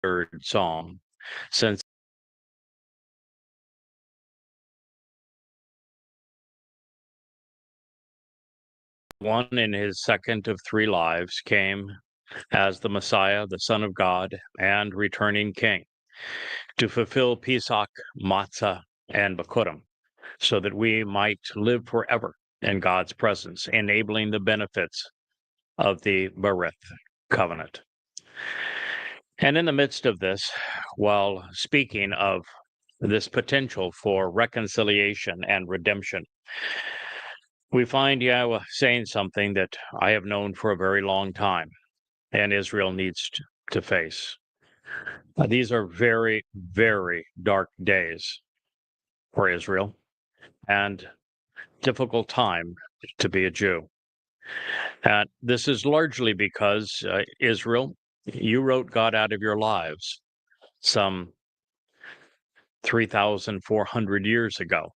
third psalm, since one in his second of three lives came as the Messiah, the Son of God, and returning King, to fulfill Pesach, Matzah, and Bikurim, so that we might live forever in God's presence, enabling the benefits of the Berith covenant. And in the midst of this, while speaking of this potential for reconciliation and redemption, we find Yahweh saying something that I have known for a very long time and Israel needs to face. These are very, very dark days for Israel and difficult time to be a Jew. And this is largely because Israel, you wrote God out of your lives some 3,400 years ago,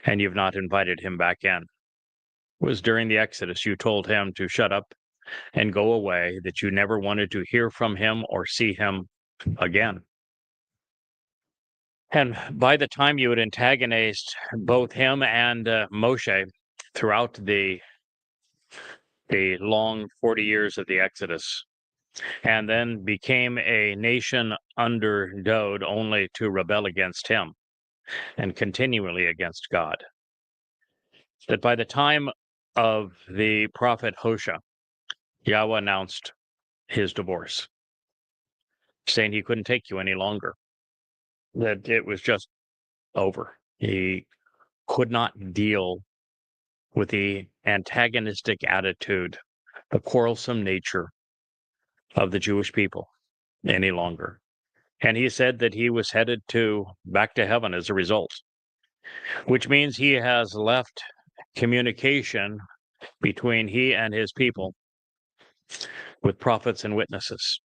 and you've not invited him back in. It was during the Exodus you told him to shut up and go away, that you never wanted to hear from him or see him again. And by the time you had antagonized both him and Moshe throughout the long 40 years of the Exodus, and then became a nation under Dod only to rebel against him and continually against God, that by the time of the prophet Hosea, Yahweh announced his divorce, saying he couldn't take you any longer, that it was just over. He could not deal with the antagonistic attitude, the quarrelsome nature of the Jewish people any longer. And he said that he was headed back to heaven as a result, which means he has left communication between he and his people with prophets and witnesses.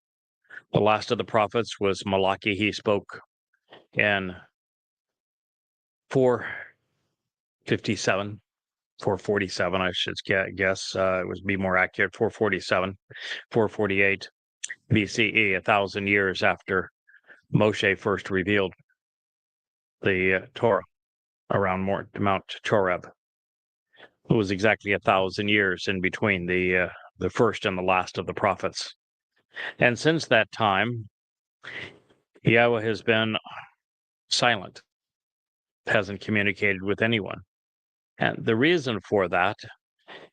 The last of the prophets was Malachi. He spoke in 457, 447, I should guess. It would be more accurate, 447, 448 BCE, 1,000 years after Moshe first revealed the Torah around Mount Choreb. It was exactly 1,000 years in between the first and the last of the prophets. And since that time, Yahweh has been silent, hasn't communicated with anyone. And the reason for that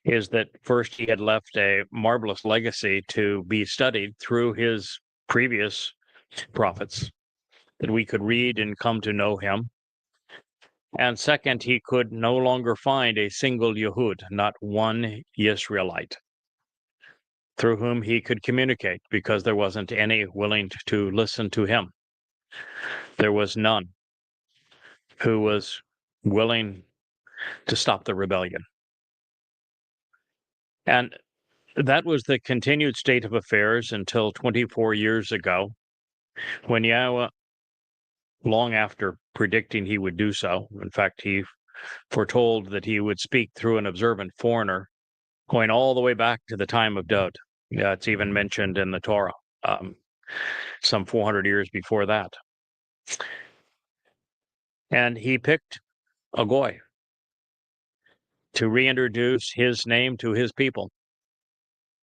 is that first he had left a marvelous legacy to be studied through his previous prophets, that we could read and come to know him. And second, he could no longer find a single Yehud, not one Yisraelite, through whom he could communicate, because there wasn't any willing to listen to him. There was none who was willing to stop the rebellion. And that was the continued state of affairs until 24 years ago, when Yahweh, long after predicting he would do so, in fact, he foretold that he would speak through an observant foreigner, going all the way back to the time of Dod. Yeah, it's even mentioned in the Torah, some 400 years before that. And he picked a goy to reintroduce his name to his people.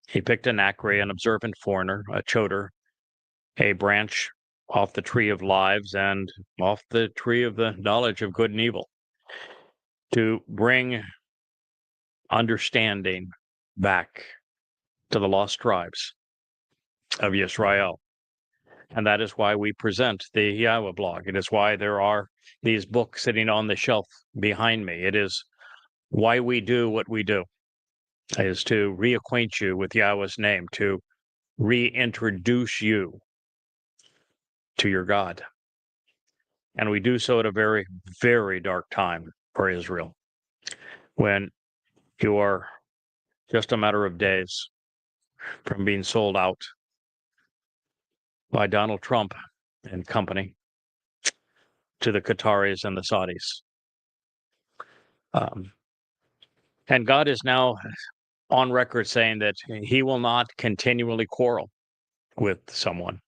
He picked an Akre, an observant foreigner, a choder, a branch off the tree of lives and off the tree of the knowledge of good and evil, to bring understanding back to the lost tribes of Yisrael. And that is why we present the Yahweh blog. It is why there are these books sitting on the shelf behind me. It is why we do what we do, is to reacquaint you with Yahweh's name, to reintroduce you to your God. And we do so at a very, very dark time for Israel, when you are just a matter of days from being sold out by Donald Trump and company to the Qataris and the Saudis. And God is now on record saying that he will not continually quarrel with someone.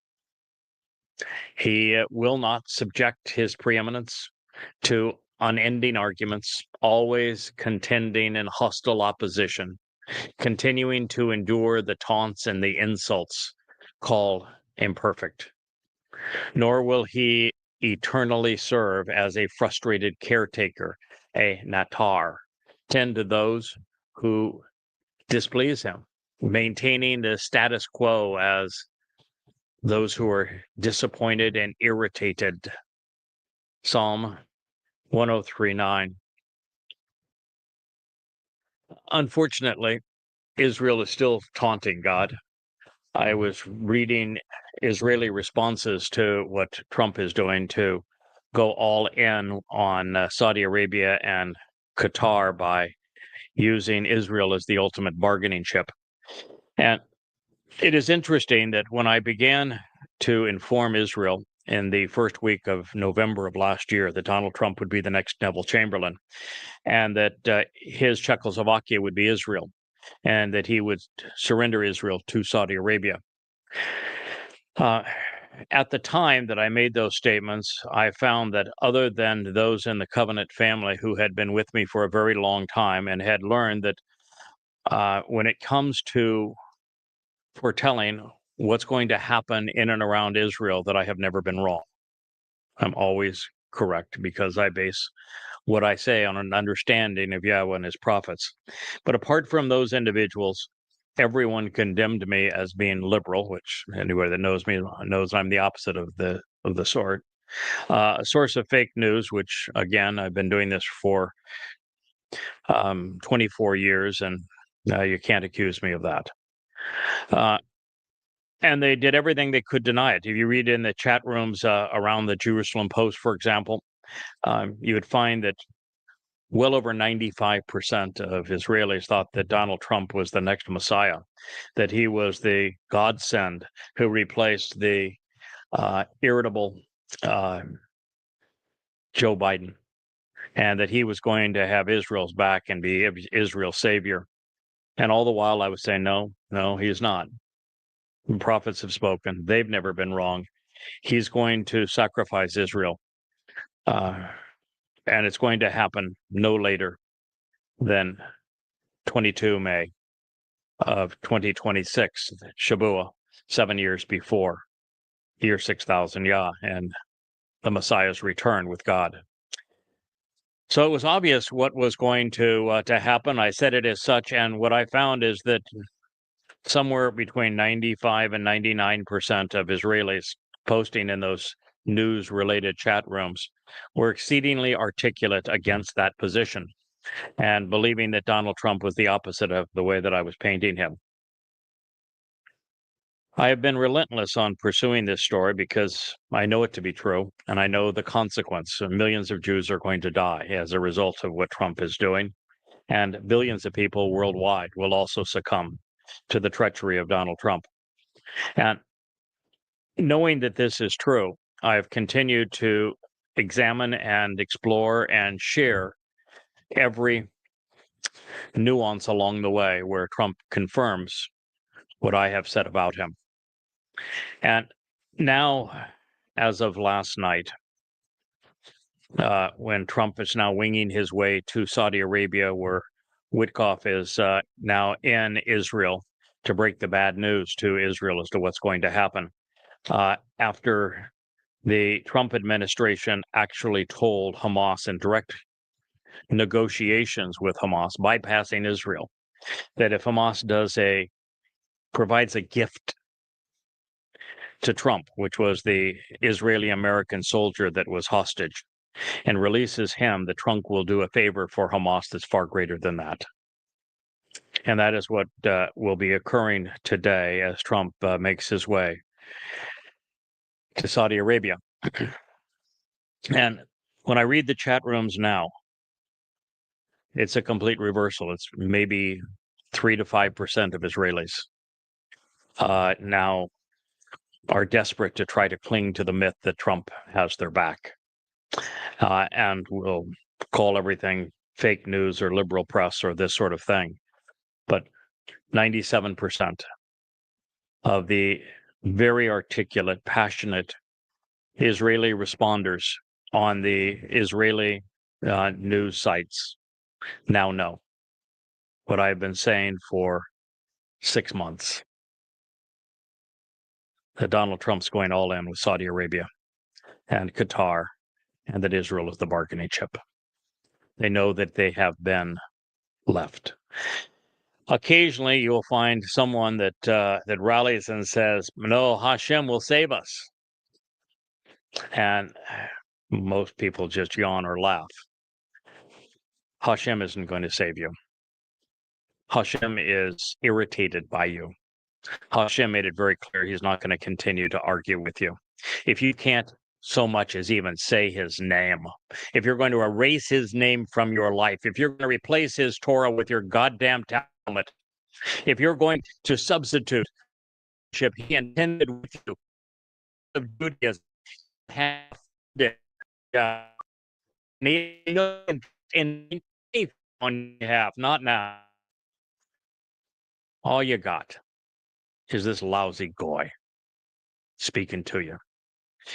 He will not subject his preeminence to unending arguments, always contending in hostile opposition, continuing to endure the taunts and the insults called imperfect. Nor will he eternally serve as a frustrated caretaker, a natar, tend to those who displease him, maintaining the status quo as those who are disappointed and irritated. Psalm 103:9. Unfortunately, Israel is still taunting God. I was reading Israeli responses to what Trump is doing to go all in on Saudi Arabia and Qatar by using Israel as the ultimate bargaining chip. And it is interesting that when I began to inform Israel in the first week of November of last year that Donald Trump would be the next Neville Chamberlain, and that his Czechoslovakia would be Israel, and that he would surrender Israel to Saudi Arabia. At the time that I made those statements, I found that other than those in the Covenant family who had been with me for a very long time and had learned that when it comes to foretelling what's going to happen in and around Israel, that I have never been wrong. I'm always correct because I base what I say on an understanding of Yahweh and his prophets. But apart from those individuals, everyone condemned me as being liberal, which anybody that knows me knows I'm the opposite of the sort. A source of fake news, which again, I've been doing this for 24 years, and you can't accuse me of that. And they did everything they could deny it. If you read in the chat rooms around the Jerusalem Post, for example, you would find that well over 95% of Israelis thought that Donald Trump was the next Messiah, that he was the godsend who replaced the irritable Joe Biden, and that he was going to have Israel's back and be Israel's savior. And all the while I was saying, no, he's not. The prophets have spoken. They've never been wrong. He's going to sacrifice Israel. And it's going to happen no later than 22 May of 2026, Shabuah, 7 years before year 6000 Yah, and the Messiah's return with God. So it was obvious what was going to happen. I said it as such, and what I found is that somewhere between 95 and 99% of Israelis posting in those news-related chat rooms were exceedingly articulate against that position and believing that Donald Trump was the opposite of the way that I was painting him. I have been relentless on pursuing this story because I know it to be true, and I know the consequence. Millions of Jews are going to die as a result of what Trump is doing, and billions of people worldwide will also succumb to the treachery of Donald Trump. And knowing that this is true, I have continued to examine and explore and share every nuance along the way where Trump confirms what I have said about him. And now, as of last night, when Trump is now winging his way to Saudi Arabia, where Witkoff is now in Israel to break the bad news to Israel as to what's going to happen, after the Trump administration actually told Hamas in direct negotiations with Hamas, bypassing Israel, that if Hamas provides a gift to Trump, which was the Israeli-American soldier that was hostage, and releases him, the Trump will do a favor for Hamas that's far greater than that. And that is what will be occurring today as Trump makes his way to Saudi Arabia. And when I read the chat rooms now, it's a complete reversal. It's maybe 3 to 5% of Israelis now are desperate to try to cling to the myth that Trump has their back, and will call everything fake news or liberal press or this sort of thing. But 97% of the very articulate, passionate Israeli responders on the Israeli news sites now know what I've been saying for 6 months, that Donald Trump's going all in with Saudi Arabia and Qatar, and that Israel is the bargaining chip. They know that they have been left. Occasionally, you'll find someone that rallies and says, "No, Hashem will save us," and most people just yawn or laugh. Hashem isn't going to save you. Hashem is irritated by you. Hashem made it very clear he's not going to continue to argue with you. If you can't so much as even say his name, if you're going to erase his name from your life, if you're going to replace his Torah with your goddamn Talmud, if you're going to substitute he intended with you of Judaism, half in on behalf, not now. All you got is this lousy goy speaking to you.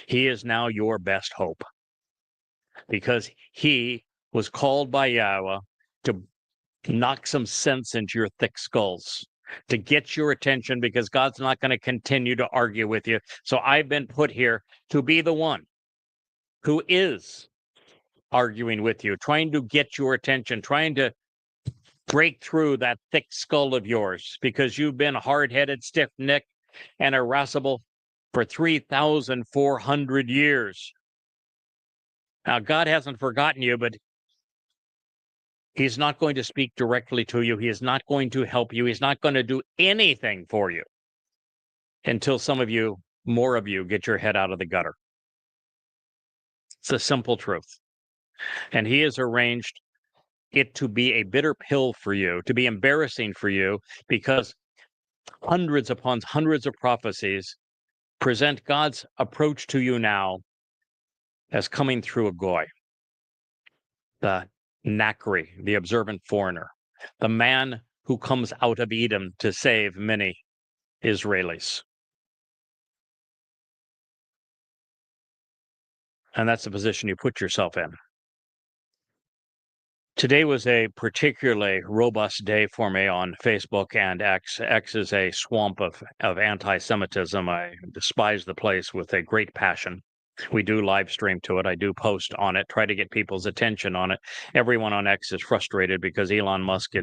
He is now your best hope because he was called by Yahweh to knock some sense into your thick skulls, to get your attention, because God's not going to continue to argue with you. So I've been put here to be the one who is arguing with you, trying to get your attention, trying to break through that thick skull of yours, because you've been hard-headed, stiff-necked, and irascible for 3,400 years. Now, God hasn't forgotten you, but he's not going to speak directly to you. He is not going to help you. He's not going to do anything for you until some of you, more of you, get your head out of the gutter. It's a simple truth. And he has arranged it to be a bitter pill for you, to be embarrassing for you, because hundreds upon hundreds of prophecies present God's approach to you now as coming through a goy, the Nakri, the observant foreigner, the man who comes out of Edom to save many Israelis. And that's the position you put yourself in. Today was a particularly robust day for me on Facebook and X. X is a swamp of anti-Semitism. I despise the place with a great passion. We do live stream to it. I do post on it, try to get people's attention on it. Everyone on X is frustrated because Elon Musk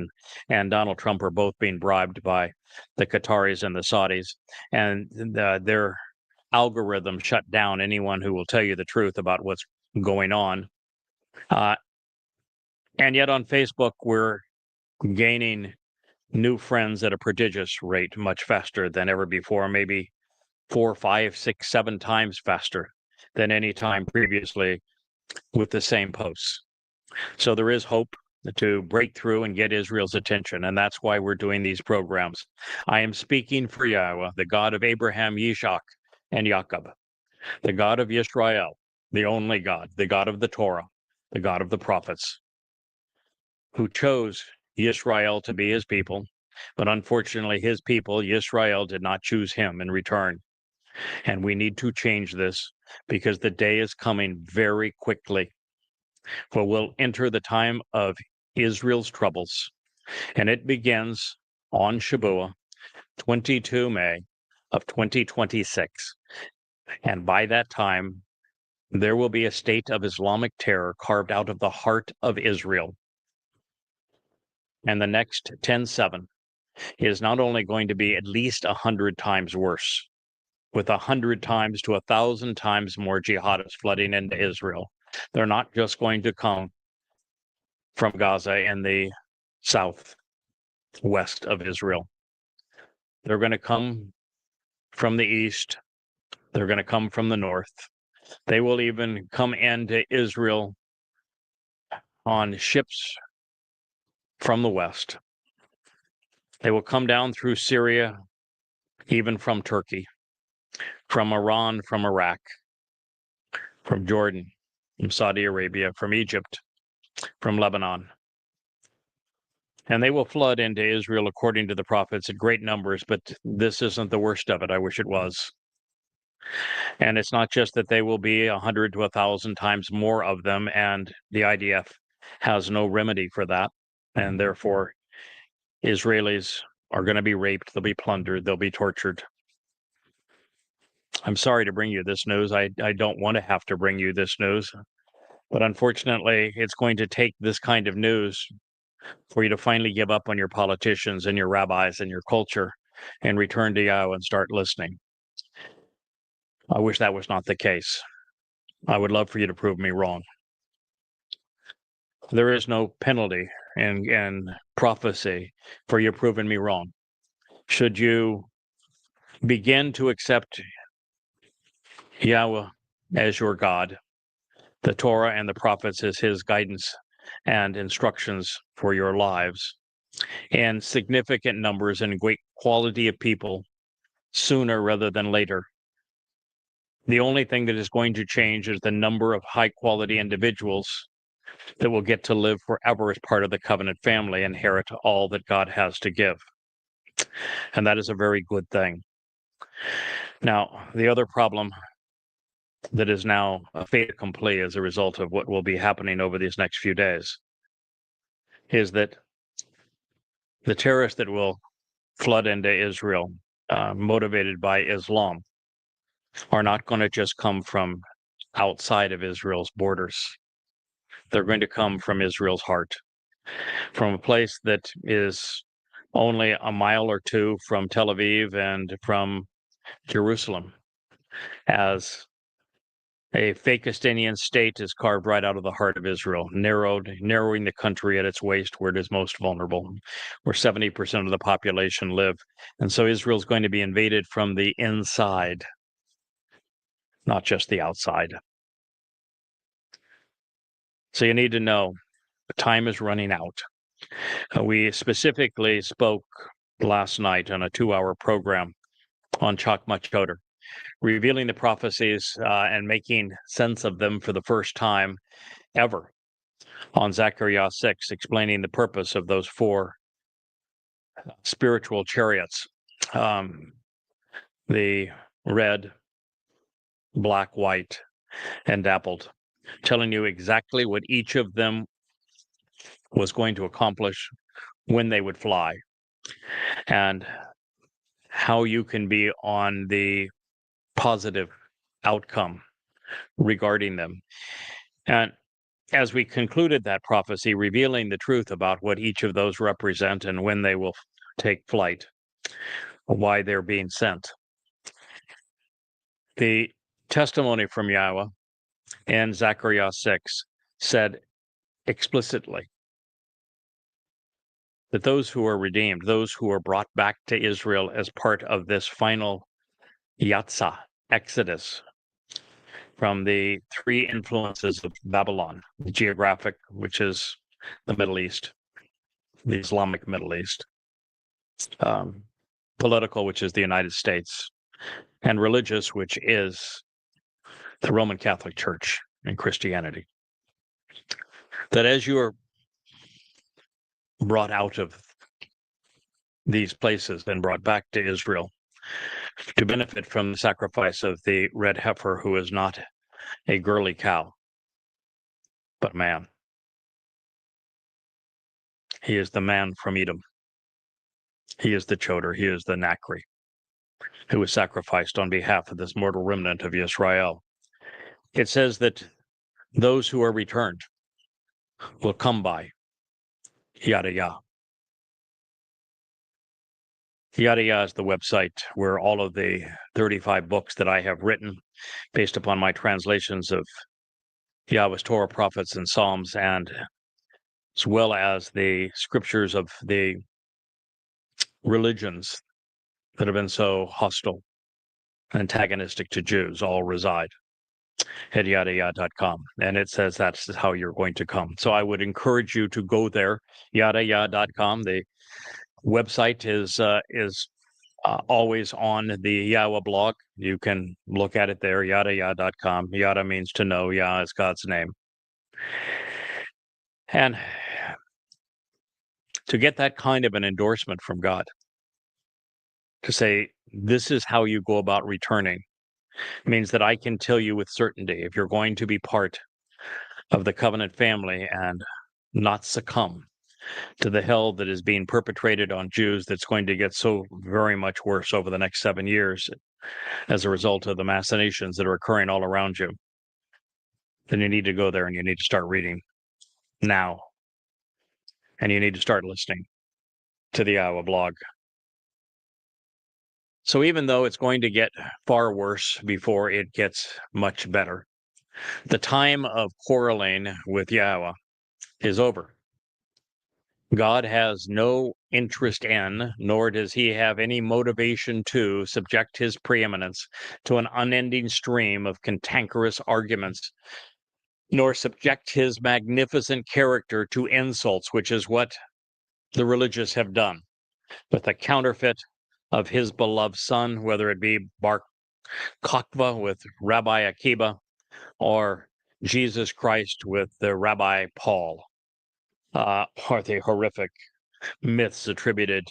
and Donald Trump are both being bribed by the Qataris and the Saudis. And their algorithm shut down anyone who will tell you the truth about what's going on. And yet on Facebook, we're gaining new friends at a prodigious rate, much faster than ever before, maybe 4, 5, 6, 7 times faster than any time previously with the same posts. So there is hope to break through and get Israel's attention, and that's why we're doing these programs. I am speaking for Yahweh, the God of Abraham, Yishak, and Jacob, the God of Yisrael, the only God, the God of the Torah, the God of the prophets, who chose Yisrael to be his people, but unfortunately his people, Yisrael, did not choose him in return. And we need to change this because the day is coming very quickly where we'll enter the time of Israel's troubles. And it begins on Shabuah, 22 May of 2026. And by that time, there will be a state of Islamic terror carved out of the heart of Israel. And the next 10/7 is not only going to be at least 100 times worse, with 100 times to 1,000 times more jihadists flooding into Israel. They're not just going to come from Gaza and the southwest of Israel. They're going to come from the east. They're going to come from the north. They will even come into Israel on ships from the west. They will come down through Syria, even from Turkey, from Iran, from Iraq, from Jordan, from Saudi Arabia, from Egypt, from Lebanon. And they will flood into Israel, according to the prophets, in great numbers, but this isn't the worst of it. I wish it was. And it's not just that they will be 100 to 1,000 times more of them, and the IDF has no remedy for that. And therefore, Israelis are going to be raped, they'll be plundered, they'll be tortured. I'm sorry to bring you this news. I don't want to have to bring you this news. But unfortunately, it's going to take this kind of news for you to finally give up on your politicians and your rabbis and your culture and return to Yahweh and start listening. I wish that was not the case. I would love for you to prove me wrong. There is no penalty in prophecy for you proving me wrong. Should you begin to accept Yahweh as your God, the Torah and the prophets as his guidance and instructions for your lives, and significant numbers and great quality of people sooner rather than later, the only thing that is going to change is the number of high quality individuals that will get to live forever as part of the covenant family, inherit all that God has to give. And that is a very good thing. Now, the other problem that is now a fait accompli as a result of what will be happening over these next few days is that the terrorists that will flood into Israel, motivated by Islam, are not going to just come from outside of Israel's borders. They're going to come from Israel's heart, from a place that is only a mile or two from Tel Aviv and from Jerusalem, as a Fakistanian state is carved right out of the heart of Israel, narrowing the country at its waist where it is most vulnerable, where 70% of the population live. And so Israel's going to be invaded from the inside, not just the outside. So you need to know the time is running out. We specifically spoke last night on a 2-hour program on Chakma Chodar, revealing the prophecies and making sense of them for the first time ever on Zechariah 6, explaining the purpose of those 4 spiritual chariots, the red, black, white, and dappled, telling you exactly what each of them was going to accomplish, when they would fly, and how you can be on the positive outcome regarding them. And as we concluded that prophecy, revealing the truth about what each of those represent and when they will take flight, why they're being sent, the testimony from Yahweh in Zechariah 6 said explicitly that those who are redeemed, those who are brought back to Israel as part of this final Yatsa, Exodus, from the 3 influences of Babylon, the geographic, which is the Middle East, the Islamic Middle East, political, which is the United States, and religious, which is the Roman Catholic Church and Christianity. That as you are brought out of these places and brought back to Israel to benefit from the sacrifice of the red heifer, who is not a girly cow, but man. He is the man from Edom. He is the Chodar. He is the Nakri, who was sacrificed on behalf of this mortal remnant of Israel. It says that those who are returned will come by Yada Yah. Yada Yah is the website where all of the 35 books that I have written, based upon my translations of Yahweh's Torah, prophets, and Psalms, and as well as the scriptures of the religions that have been so hostile and antagonistic to Jews, all reside at yadayah.com. And it says that's how you're going to come. So I would encourage you to go there, yadayah.com. The website is always on the Yahweh blog. You can look at it there, yadayah.com. Yada means to know. Yah is God's name. And to get that kind of an endorsement from God, to say, this is how you go about returning, means that I can tell you with certainty, if you're going to be part of the covenant family and not succumb to the hell that is being perpetrated on Jews, that's going to get so very much worse over the next 7 years as a result of the machinations that are occurring all around you, then you need to go there and you need to start reading now. And you need to start listening to the Iowa blog. So even though it's going to get far worse before it gets much better, the time of quarreling with Yahweh is over. God has no interest in, nor does he have any motivation to subject his preeminence to an unending stream of cantankerous arguments, nor subject his magnificent character to insults, which is what the religious have done with the counterfeit of his beloved son, whether it be Bar Kokhba with Rabbi Akiba or Jesus Christ with the Rabbi Paul, or the horrific myths attributed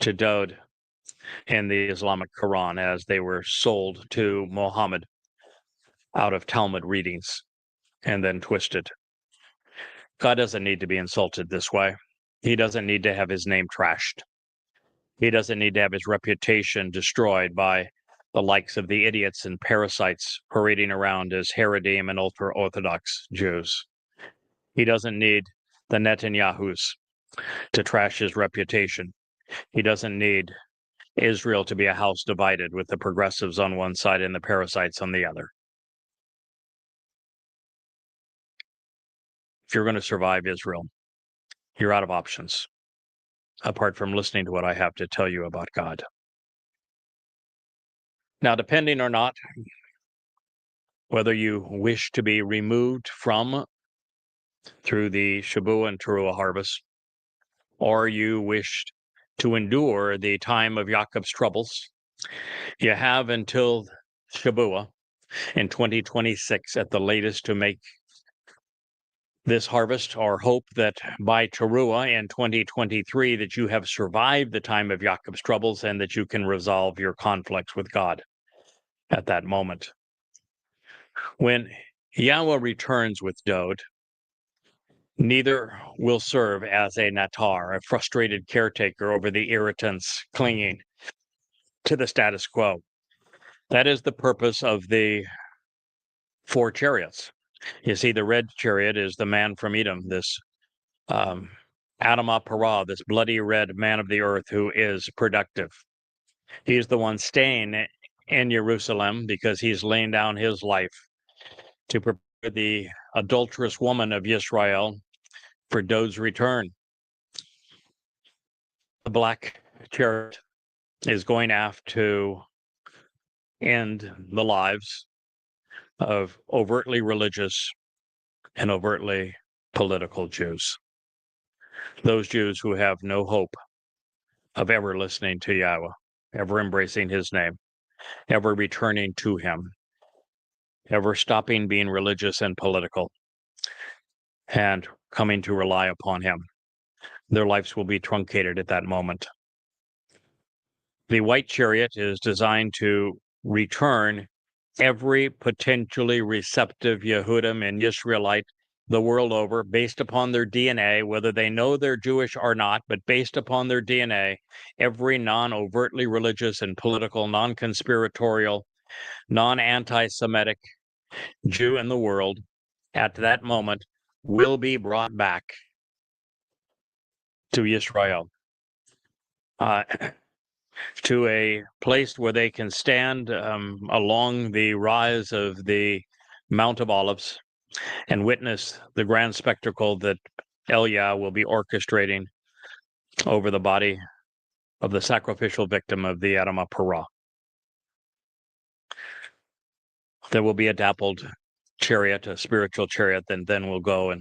to Dawud in the Islamic Quran as they were sold to Muhammad out of Talmud readings and then twisted. God doesn't need to be insulted this way. He doesn't need to have his name trashed. He doesn't need to have his reputation destroyed by the likes of the idiots and parasites parading around as Haredim and ultra-Orthodox Jews. He doesn't need the Netanyahus to trash his reputation. He doesn't need Israel to be a house divided with the progressives on one side and the parasites on the other. If you're going to survive Israel, you're out of options, apart from listening to what I have to tell you about God. Now, depending or not, whether you wish to be removed from through the Shabuah and Teruah harvest, or you wish to endure the time of Jacob's troubles, you have until Shabuah in 2026 at the latest to make this harvest, or hope that by Teruah in 2023 that you have survived the time of Jacob's troubles and that you can resolve your conflicts with God at that moment. When Yahweh returns with Dawud, neither will serve as a Natar, a frustrated caretaker over the irritants clinging to the status quo. That is the purpose of the 4 chariots. You see, the red chariot is the man from Edom, this Adamah Parah, this bloody red man of the earth who is productive. He's the one staying in Jerusalem because he's laying down his life to prepare the adulterous woman of Israel for Dawud's return. The black chariot is going after to end the lives of overtly religious and overtly political Jews. Those Jews who have no hope of ever listening to Yahweh, ever embracing his name, ever returning to him, ever stopping being religious and political, and coming to rely upon him. Their lives will be truncated at that moment. The white chariot is designed to return every potentially receptive Yehudim and Israelite the world over, based upon their DNA, whether they know they're Jewish or not, but based upon their DNA, every non-overtly religious and political, non-conspiratorial, non-anti-Semitic Jew in the world at that moment will be brought back to Israel, to a place where they can stand along the rise of the Mount of Olives and witness the grand spectacle that Eliah will be orchestrating over the body of the sacrificial victim of the Adamah Parah. There will be a dappled chariot, a spiritual chariot, that then will go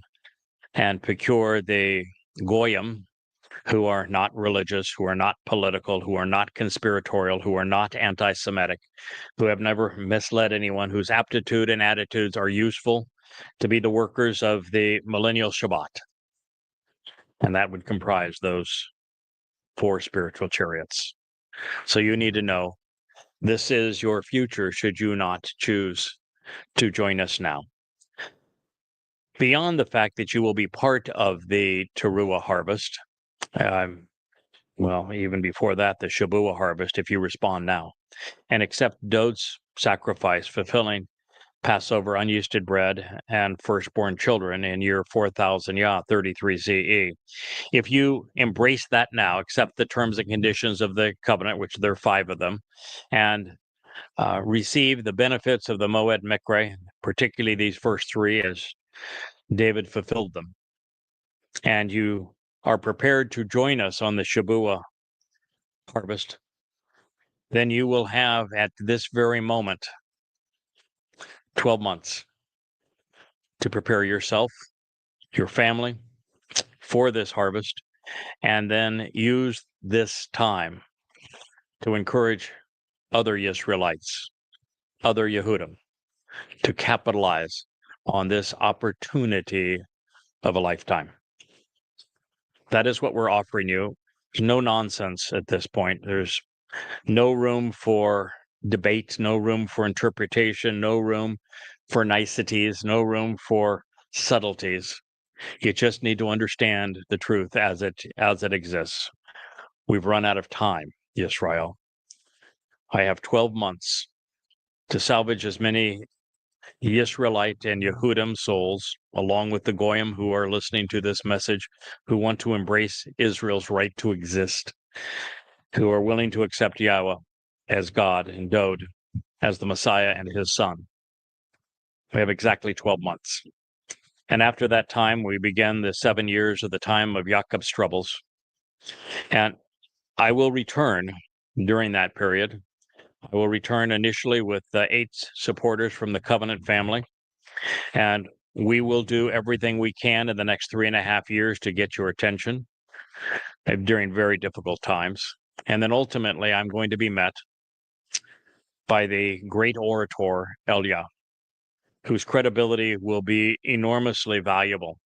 and procure the Goyim, who are not religious, who are not political, who are not conspiratorial, who are not anti-Semitic, who have never misled anyone, whose aptitude and attitudes are useful to be the workers of the millennial Shabbat. And that would comprise those 4 spiritual chariots. So you need to know This is your future should you not choose to join us now. Beyond the fact that you will be part of the Teruah harvest, well, even before that, the Shabuah harvest, if you respond now and accept Dod's sacrifice, fulfilling Passover, unyeasted bread, and firstborn children in year 4000 Yah, 33 CE. If you embrace that now, accept the terms and conditions of the covenant, which there are 5 of them, and receive the benefits of the Moed Mikre, particularly these first 3, as David fulfilled them, and you are prepared to join us on the Shabuah harvest, then you will have at this very moment 12 months to prepare yourself, your family for this harvest, and then use this time to encourage other Israelites, other Yehudim, to capitalize on this opportunity of a lifetime. That is what we're offering you. There's no nonsense at this point. There's no room for debate, no room for interpretation, no room for niceties, no room for subtleties. You just need to understand the truth as it exists. We've run out of time, Yisrael. I have 12 months to salvage as many Yisraelite and Yehudim souls, along with the Goyim who are listening to this message, who want to embrace Israel's right to exist, who are willing to accept Yahweh as God and Dod as the Messiah and his son. We have exactly 12 months. And after that time, we begin the 7 years of the time of Jacob's troubles. And I will return during that period. I will return initially with 8 supporters from the Covenant family. And we will do everything we can in the next 3.5 years to get your attention during very difficult times. And then ultimately, I'm going to be met by the great orator, Elia, whose credibility will be enormously valuable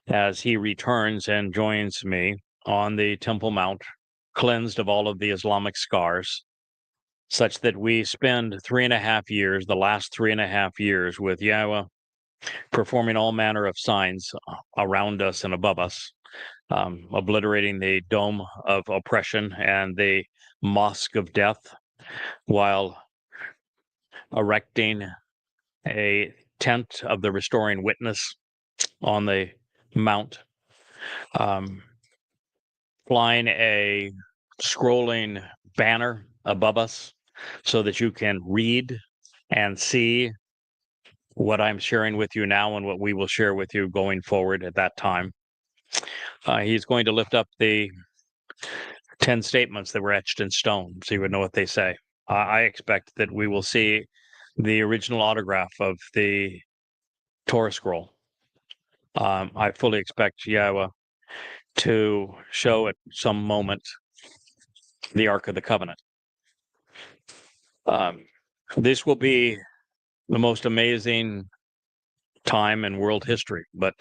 as he returns and joins me on the Temple Mount, cleansed of all of the Islamic scars, such that we spend 3.5 years, the last 3.5 years, with Yahweh performing all manner of signs around us and above us, obliterating the dome of oppression and the mosque of death, while erecting a tent of the restoring witness on the mount, flying a scrolling banner above us so that you can read and see what I'm sharing with you now and what we will share with you going forward at that time. He's going to lift up the 10 statements that were etched in stone so you would know what they say. I expect that we will see the original autograph of the Torah scroll. I fully expect Yahweh to show at some moment the Ark of the Covenant. This will be the most amazing time in world history, but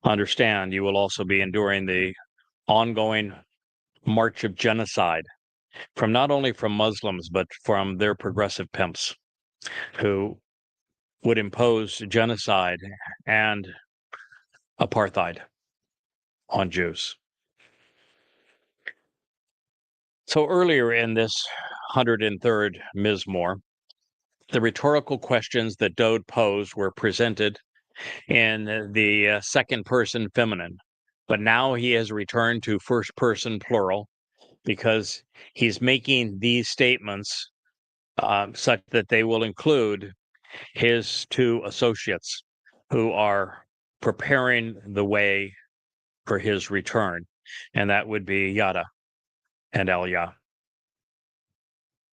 understand you will also be enduring the ongoing march of genocide from not only from Muslims, but from their progressive pimps who would impose genocide and apartheid on Jews. So earlier in this 103rd Mizmor, the rhetorical questions that Dode posed were presented in the second person feminine, but now he has returned to first person plural because he's making these statements such that they will include his 2 associates who are preparing the way for his return, and that would be Yada and Elia.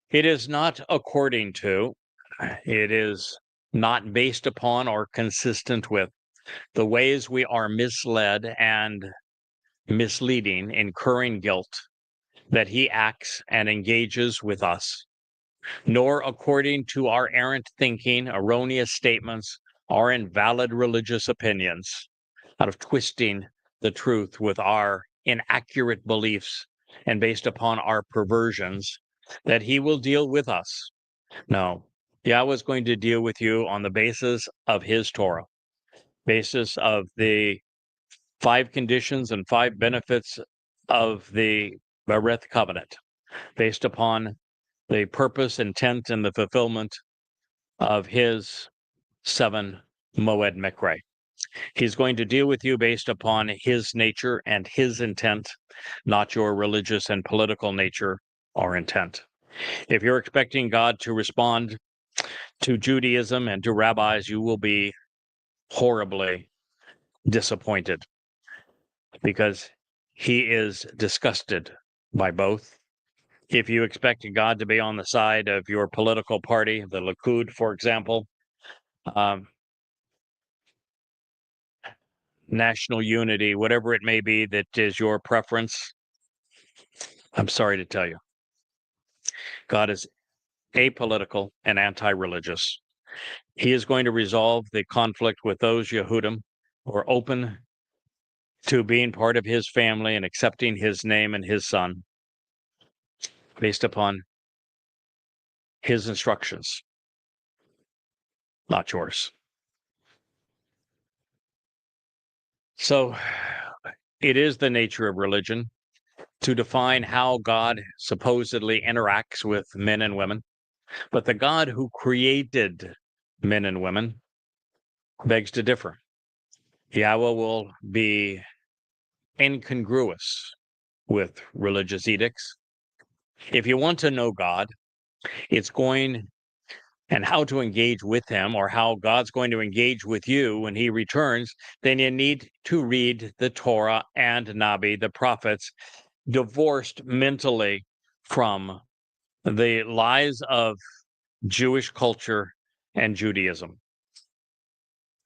It is not according to, it is not based upon or consistent with the ways we are misled and misleading, incurring guilt, that he acts and engages with us, nor according to our errant thinking, erroneous statements, or invalid religious opinions, out of twisting the truth with our inaccurate beliefs and based upon our perversions that he will deal with us. No, Yahweh is going to deal with you on the basis of his Torah, basis of the 5 conditions and 5 benefits of the Berith covenant, based upon the purpose, intent, and the fulfillment of his 7 Moed Mikre. He's going to deal with you based upon his nature and his intent, not your religious and political nature or intent. If you're expecting God to respond to Judaism and to rabbis, you will be horribly disappointed, because he is disgusted by both. If you expect God to be on the side of your political party, the Likud, for example, national unity, whatever it may be that is your preference, I'm sorry to tell you, God is apolitical and anti-religious. He is going to resolve the conflict with those Yehudim who are open to being part of his family and accepting his name and his son based upon his instructions, not yours. So it is the nature of religion to define how God supposedly interacts with men and women. But the God who created men and women begs to differ. Yahweh will be incongruous with religious edicts. If you want to know God, it's going and how to engage with him, or how God's going to engage with you when he returns, then you need to read the Torah and Nabi, the prophets, divorced mentally from the lies of Jewish culture and Judaism.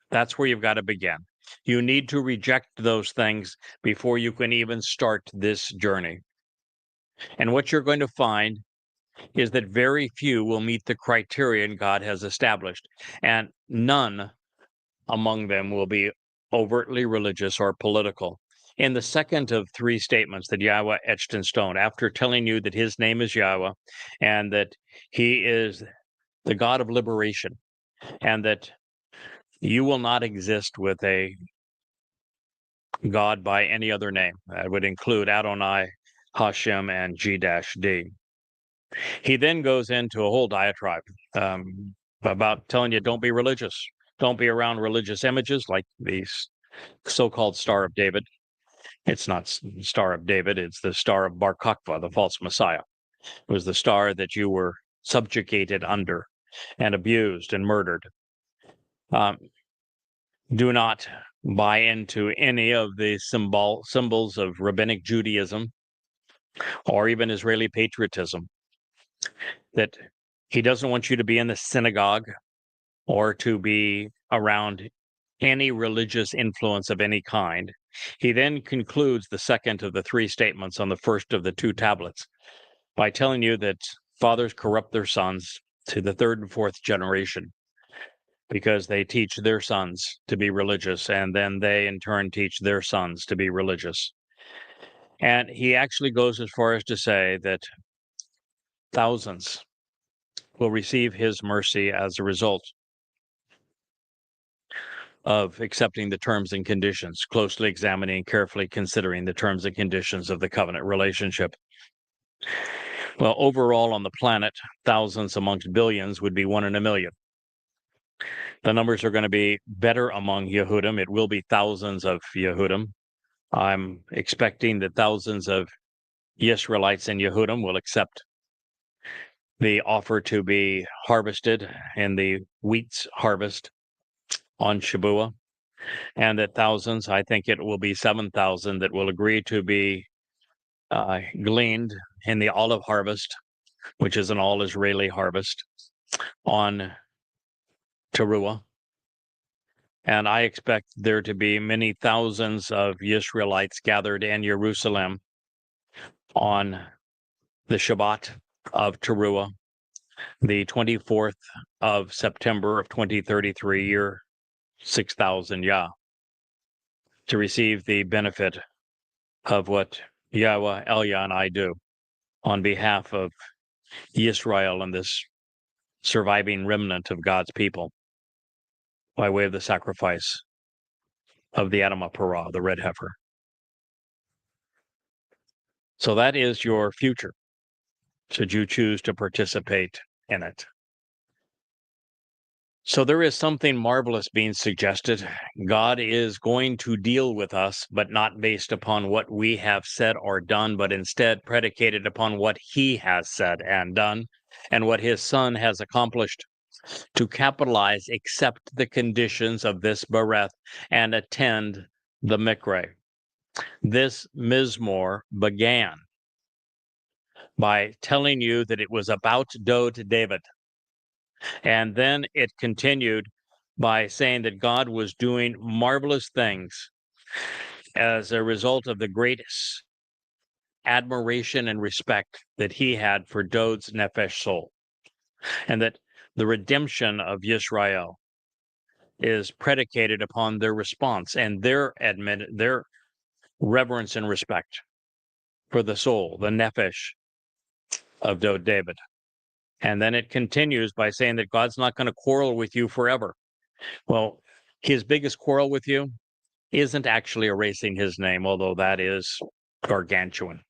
That's where you've got to begin. You need to reject those things before you can even start this journey. And what you're going to find is that very few will meet the criterion God has established, and none among them will be overtly religious or political. In the second of 3 statements that Yahweh etched in stone, after telling you that his name is Yahweh and that he is the God of liberation, and that you will not exist with a God by any other name. That would include Adonai, Hashem, and G-D. He then goes into a whole diatribe about telling you, don't be religious. Don't be around religious images like the so-called Star of David. It's not Star of David. It's the Star of Bar Kokhba, the false Messiah. It was the star that you were subjugated under and abused and murdered. Do not buy into any of the symbols of rabbinic Judaism or even Israeli patriotism. That he doesn't want you to be in the synagogue or to be around any religious influence of any kind. He then concludes the second of the 3 statements on the first of the 2 tablets by telling you that fathers corrupt their sons to the 3rd and 4th generation because they teach their sons to be religious, and then they in turn teach their sons to be religious. And he actually goes as far as to say that thousands will receive his mercy as a result of accepting the terms and conditions, closely examining, carefully considering the terms and conditions of the covenant relationship. Well, overall on the planet, thousands amongst billions would be 1 in a million. The numbers are going to be better among Yehudim. It will be thousands of Yehudim. I'm expecting that thousands of Yisraelites and Yehudim will accept the offer to be harvested in the wheat's harvest on Shabuah, and that thousands, I think it will be 7,000, that will agree to be gleaned in the olive harvest, which is an all-Israeli harvest, on Teruah. And I expect there to be many thousands of Israelites gathered in Jerusalem on the Shabbat of Teruah, the 24th of September of 2033, year 6000 Yah, to receive the benefit of what Yahweh, Elia, and I do on behalf of Yisrael and this surviving remnant of God's people by way of the sacrifice of the Adamah Parah, the red heifer. So that is your future, should you choose to participate in it. So there is something marvelous being suggested. God is going to deal with us, but not based upon what we have said or done, but instead predicated upon what he has said and done and what his son has accomplished. To capitalize, accept the conditions of this bereth and attend the mikre. This mizmor began by telling you that it was about Dod David. And then it continued by saying that God was doing marvelous things as a result of the great admiration and respect that he had for Dod's nefesh soul. And that the redemption of Yisrael is predicated upon their response and their reverence and respect for the soul, the nefesh of Dod David. And then it continues by saying that God's not going to quarrel with you forever. Well, his biggest quarrel with you isn't actually erasing his name, although that is gargantuan.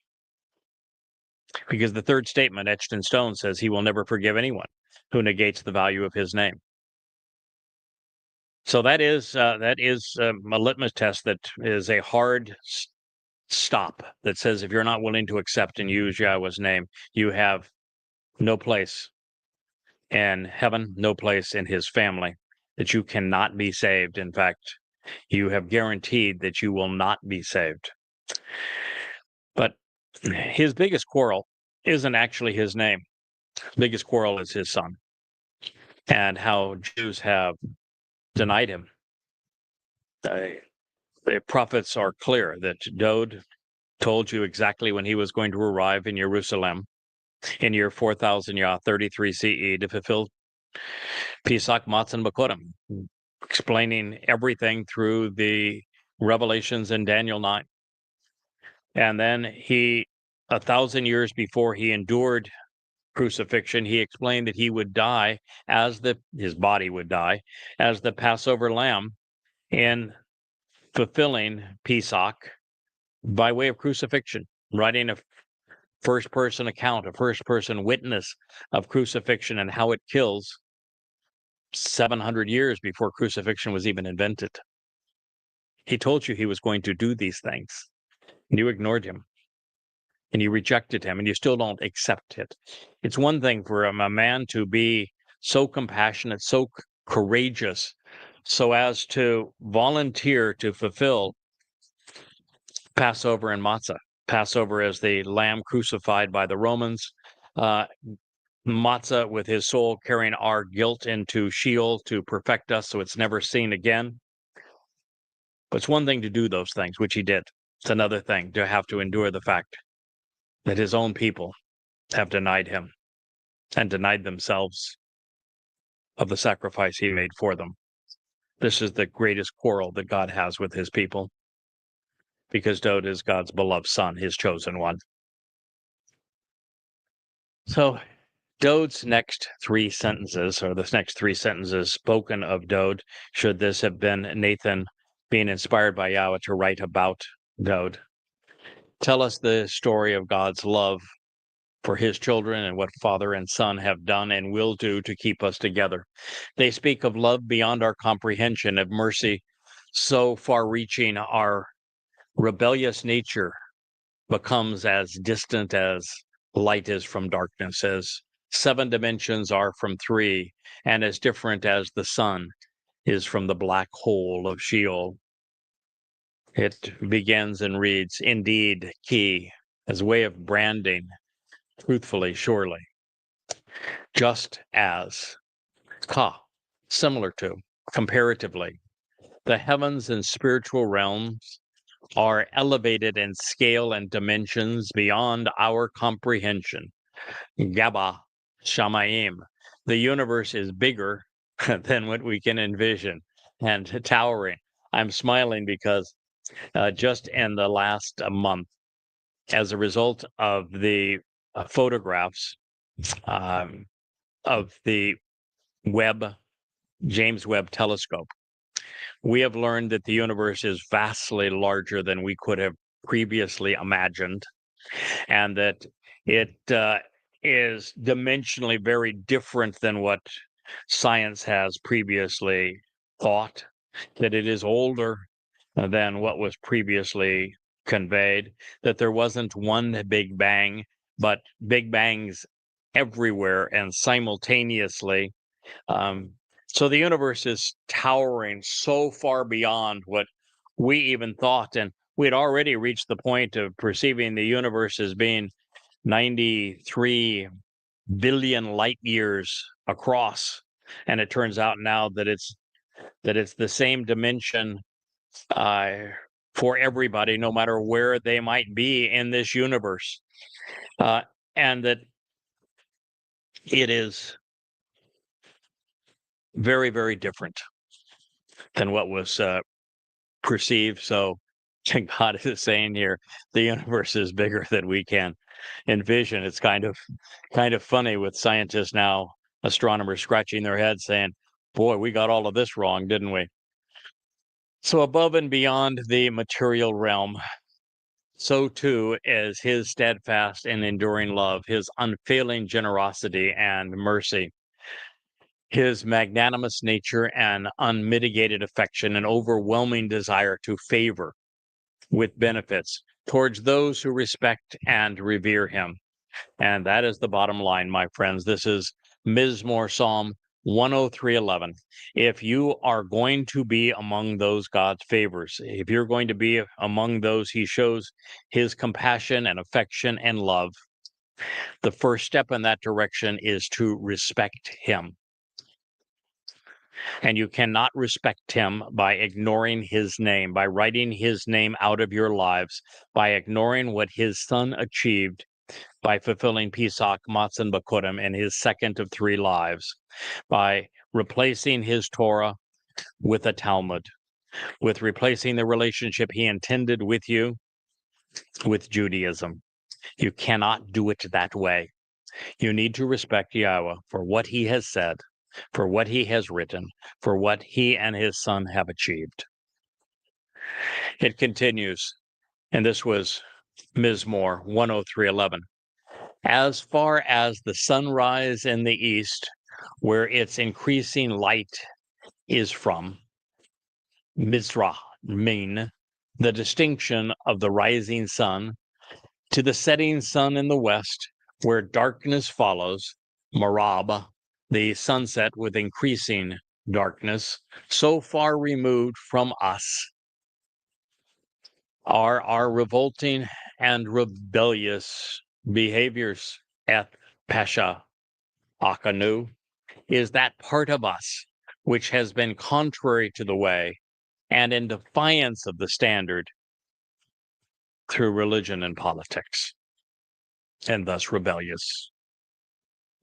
Because the third statement, etched in stone, says he will never forgive anyone who negates the value of his name. So that is a litmus test that is a hard stop that says if you're not willing to accept and use Yahweh's name, you have no place in heaven, no place in his family, that you cannot be saved. In fact, you have guaranteed that you will not be saved. But his biggest quarrel isn't actually his name. His biggest quarrel is his son and how Jews have denied him. The prophets are clear that Dod told you exactly when he was going to arrive in Jerusalem in year 4000 Yah 33 CE to fulfill Pesach Matzon Bakodim, explaining everything through the revelations in Daniel 9. And then he, 1,000 years before he endured crucifixion, he explained that he would die his body would die as the Passover lamb in fulfilling Pesach by way of crucifixion, writing a first-person account, a first-person witness of crucifixion and how it kills 700 years before crucifixion was even invented. He told you he was going to do these things, and you ignored him, and you rejected him, and you still don't accept it. It's one thing for a man to be so compassionate, so courageous, so as to volunteer to fulfill Passover and matzah. Passover as the lamb crucified by the Romans, matzah with his soul carrying our guilt into Sheol to perfect us so it's never seen again. But it's one thing to do those things, which he did. It's another thing to have to endure the fact that his own people have denied him and denied themselves of the sacrifice he made for them. This is the greatest quarrel that God has with his people, because Dod is God's beloved son, his chosen one. So Dod's next three sentences, or this next three sentences spoken of Dod, should this have been Nathan being inspired by Yahweh to write about Dod, tell us the story of God's love for his children and what father and son have done and will do to keep us together. They speak of love beyond our comprehension, of mercy so far-reaching our rebellious nature becomes as distant as light is from darkness, as 7 dimensions are from 3, and as different as the sun is from the black hole of Sheol. It begins and reads, indeed, key, as a way of branding, truthfully, surely, just as, ka, similar to, comparatively, the heavens and spiritual realms are elevated in scale and dimensions beyond our comprehension. Gaba Shamayim. The universe is bigger than what we can envision and towering. I'm smiling because just in the last month, as a result of the photographs of the James Webb Telescope, we have learned that the universe is vastly larger than we could have previously imagined, and that it is dimensionally very different than what science has previously thought, that it is older than what was previously conveyed, that there wasn't one Big Bang, but Big Bangs everywhere and simultaneously. So the universe is towering so far beyond what we even thought. And we had already reached the point of perceiving the universe as being 93 billion light years across. And it turns out now that it's the same dimension for everybody, no matter where they might be in this universe. And that it is very, very different than what was perceived. So God is saying here, the universe is bigger than we can envision. It's kind of funny with scientists now, astronomers scratching their heads saying, boy, we got all of this wrong, didn't we? So above and beyond the material realm, so too is his steadfast and enduring love, his unfailing generosity and mercy, his magnanimous nature and unmitigated affection and overwhelming desire to favor with benefits towards those who respect and revere him. And that is the bottom line, my friends. This is Mizmor Psalm 103:11. If you are going to be among those God's favors, if you're going to be among those he shows his compassion and affection and love, the first step in that direction is to respect him. And you cannot respect him by ignoring his name, by writing his name out of your lives, by ignoring what his son achieved by fulfilling Pesach, Matzah, Bakurim in his second of 3 lives, by replacing his Torah with a Talmud, with replacing the relationship he intended with you with Judaism. You cannot do it that way. You need to respect Yahweh for what he has said, for what he has written, for what he and his son have achieved. It continues, and this was Mizmor 103:11. As far as the sunrise in the east, where its increasing light is from, Mizrahin, the distinction of the rising sun, to the setting sun in the west, where darkness follows, Marab, the sunset with increasing darkness, so far removed from us, are our revolting and rebellious behaviors. At Pesha Akanu is that part of us which has been contrary to the way and in defiance of the standard through religion and politics, and thus rebellious.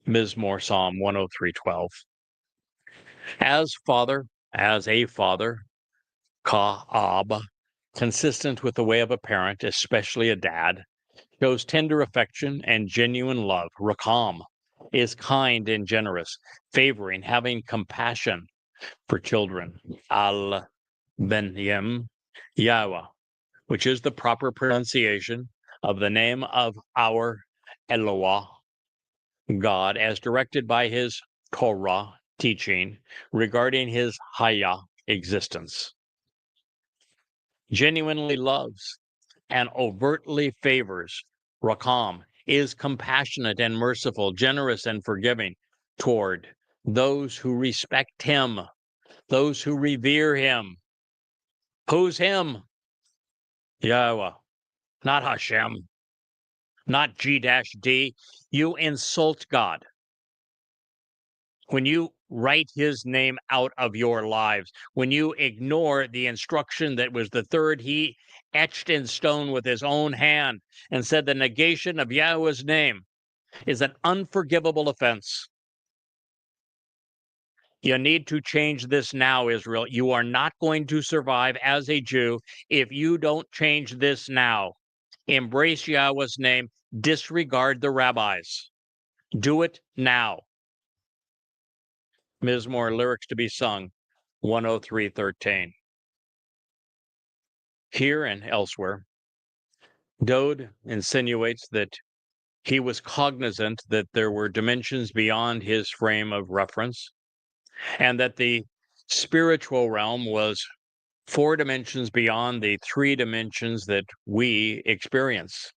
Mizmor Psalm 103:12. As a father, Ka'ab, consistent with the way of a parent, especially a dad, shows tender affection and genuine love. Rakam is kind and generous, favoring, having compassion for children. Al Benyim Yahweh, which is the proper pronunciation of the name of our Eloah, God, as directed by his Torah teaching regarding his Haya existence. Genuinely loves and overtly favors. Rakam is compassionate and merciful, generous and forgiving toward those who respect him, those who revere him. Who's him? Yahweh, not Hashem, not G-D. You insult God when you write his name out of your lives, when you ignore the instruction that was the third he etched in stone with his own hand and said the negation of Yahweh's name is an unforgivable offense. You need to change this now, Israel. You are not going to survive as a Jew if you don't change this now. Embrace Yahweh's name, disregard the rabbis. Do it now. Mizmor, lyrics to be sung, 103:13. Here and elsewhere, Dode insinuates that he was cognizant that there were dimensions beyond his frame of reference, and that the spiritual realm was 4 dimensions beyond the 3 dimensions that we experience.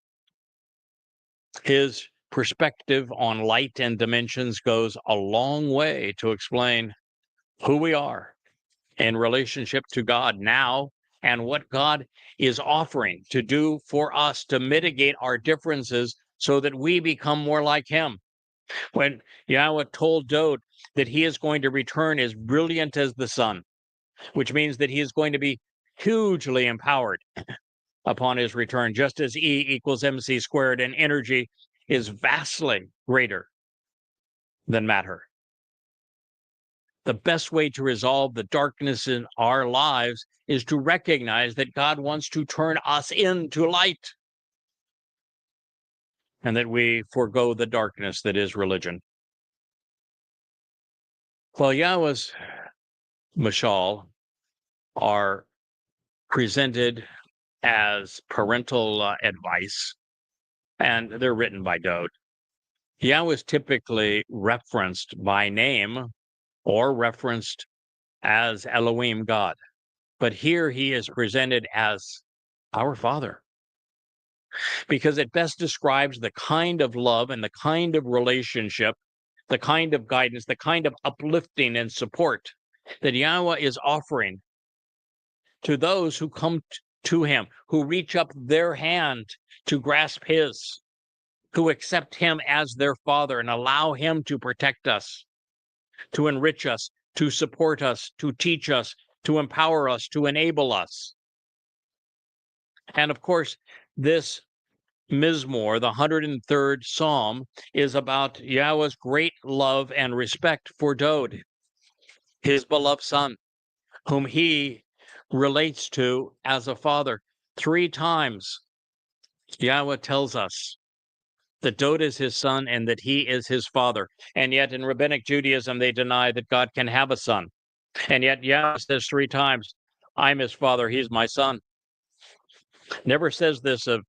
His perspective on light and dimensions goes a long way to explain who we are in relationship to God now and what God is offering to do for us to mitigate our differences so that we become more like him. When Yahweh told Dode that he is going to return as brilliant as the sun, which means that he is going to be hugely empowered upon his return, just as E equals mc squared, and energy is vastly greater than matter. The best way to resolve the darkness in our lives is to recognize that God wants to turn us into light, and that we forego the darkness that is religion. Well, Yahweh's mashal are presented as parental advice, and they're written by Dode. Yahweh is typically referenced by name or referenced as Elohim, God. But here he is presented as our Father, because it best describes the kind of love and the kind of relationship, the kind of guidance, the kind of uplifting and support that Yahweh is offering to those who come to him, who reach up their hand to grasp his, who accept him as their Father and allow him to protect us, to enrich us, to support us, to teach us, to empower us, to enable us. And of course, this Mizmor, the 103rd Psalm, is about Yahweh's great love and respect for Dode, his beloved son, whom he relates to as a father. 3 times, Yahweh tells us that Dode is his son and that he is his father. And yet in Rabbinic Judaism, they deny that God can have a son. And yet Yahweh says 3 times, I'm his father, he's my son. Never says this of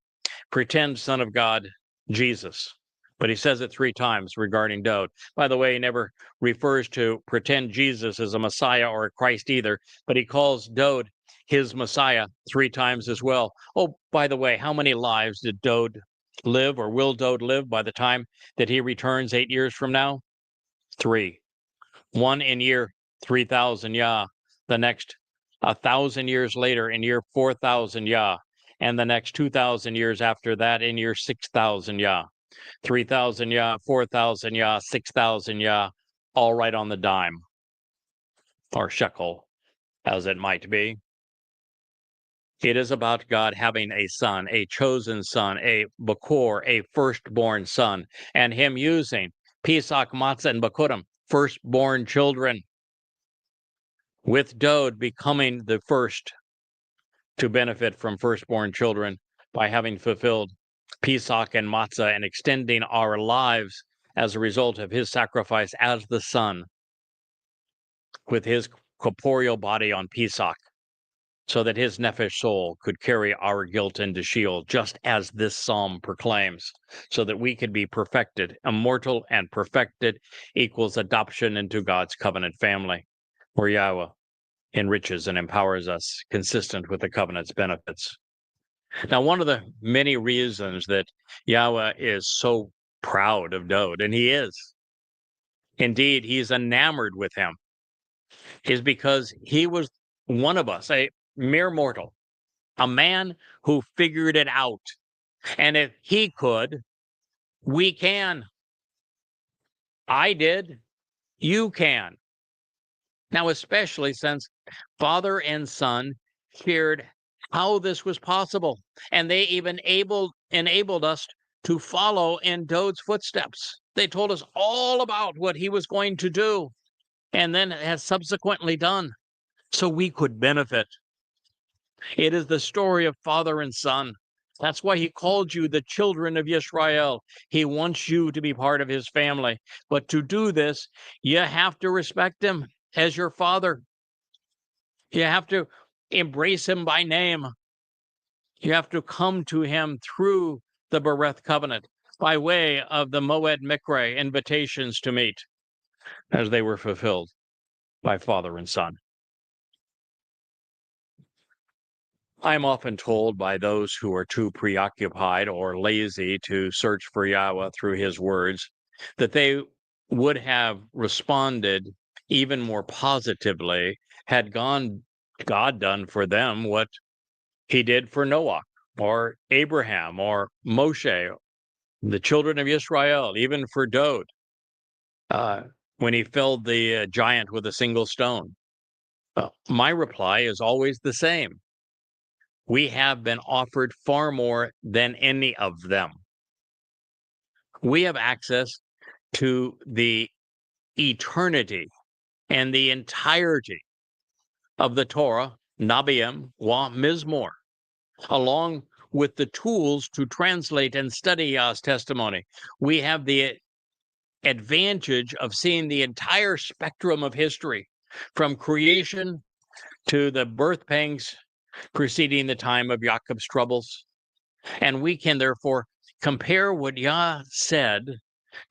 pretend son of God, Jesus, but he says it 3 times regarding Dode. By the way, he never refers to pretend Jesus as a Messiah or a Christ either, but he calls Dode his Messiah 3 times as well. Oh, by the way, how many lives did Dode live, or will Dode live by the time that he returns 8 years from now? 3. 1 in year 3000 Yah, the next 1,000 years later in year 4000 Yah, and the next 2,000 years after that in year 6,000 Yah. 3,000 Yah, 4,000 Yah, 6,000 Yah, all right on the dime, or shekel, as it might be. It is about God having a son, a chosen son, a Bakor, a firstborn son, and him using Pesach, Matzah, and Bakurim, firstborn children, with Dode becoming the first to benefit from firstborn children by having fulfilled Pesach and Matzah and extending our lives as a result of his sacrifice as the Son with his corporeal body on Pesach, so that his nephesh soul could carry our guilt into Sheol, just as this psalm proclaims, so that we could be perfected. Immortal and perfected equals adoption into God's covenant family, where Yahweh enriches and empowers us consistent with the covenant's benefits. Now, one of the many reasons that Yahweh is so proud of Dode, and he is, indeed, he's enamored with him, is because he was one of us, a mere mortal, a man who figured it out. And if he could, we can. I did. You can. Now, especially since father and son shared how this was possible, and they even enabled us to follow in Dode's footsteps. They told us all about what he was going to do and then has subsequently done, so we could benefit. It is the story of father and son, That's why he called you the children of Israel. He wants you to be part of his family. But to do this, you have to respect him as your father. You have to embrace him by name. You have to come to him through the Bereth covenant by way of the Moed Mikre invitations to meet as they were fulfilled by father and son. I'm often told by those who are too preoccupied or lazy to search for Yahweh through his words that they would have responded even more positively had God done for them what he did for Noah or Abraham or Moshe, the children of Israel, even for Dod, when he felled the giant with a single stone. My reply is always the same. We have been offered far more than any of them. We have access to the eternity and the entirety of the Torah, Nabiim, Wa Mizmor, along with the tools to translate and study Yah's testimony. We have the advantage of seeing the entire spectrum of history, from creation to the birth pangs preceding the time of Jacob's troubles. And we can therefore compare what Yah said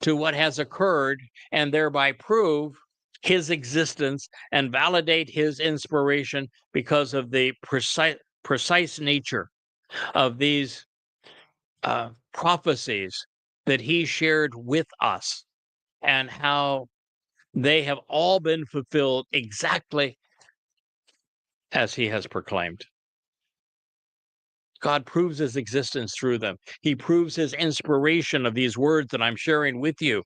to what has occurred and thereby prove his existence and validate his inspiration because of the precise nature of these prophecies that he shared with us and how they have all been fulfilled exactly as he has proclaimed. God proves his existence through them. He proves his inspiration of these words that I'm sharing with you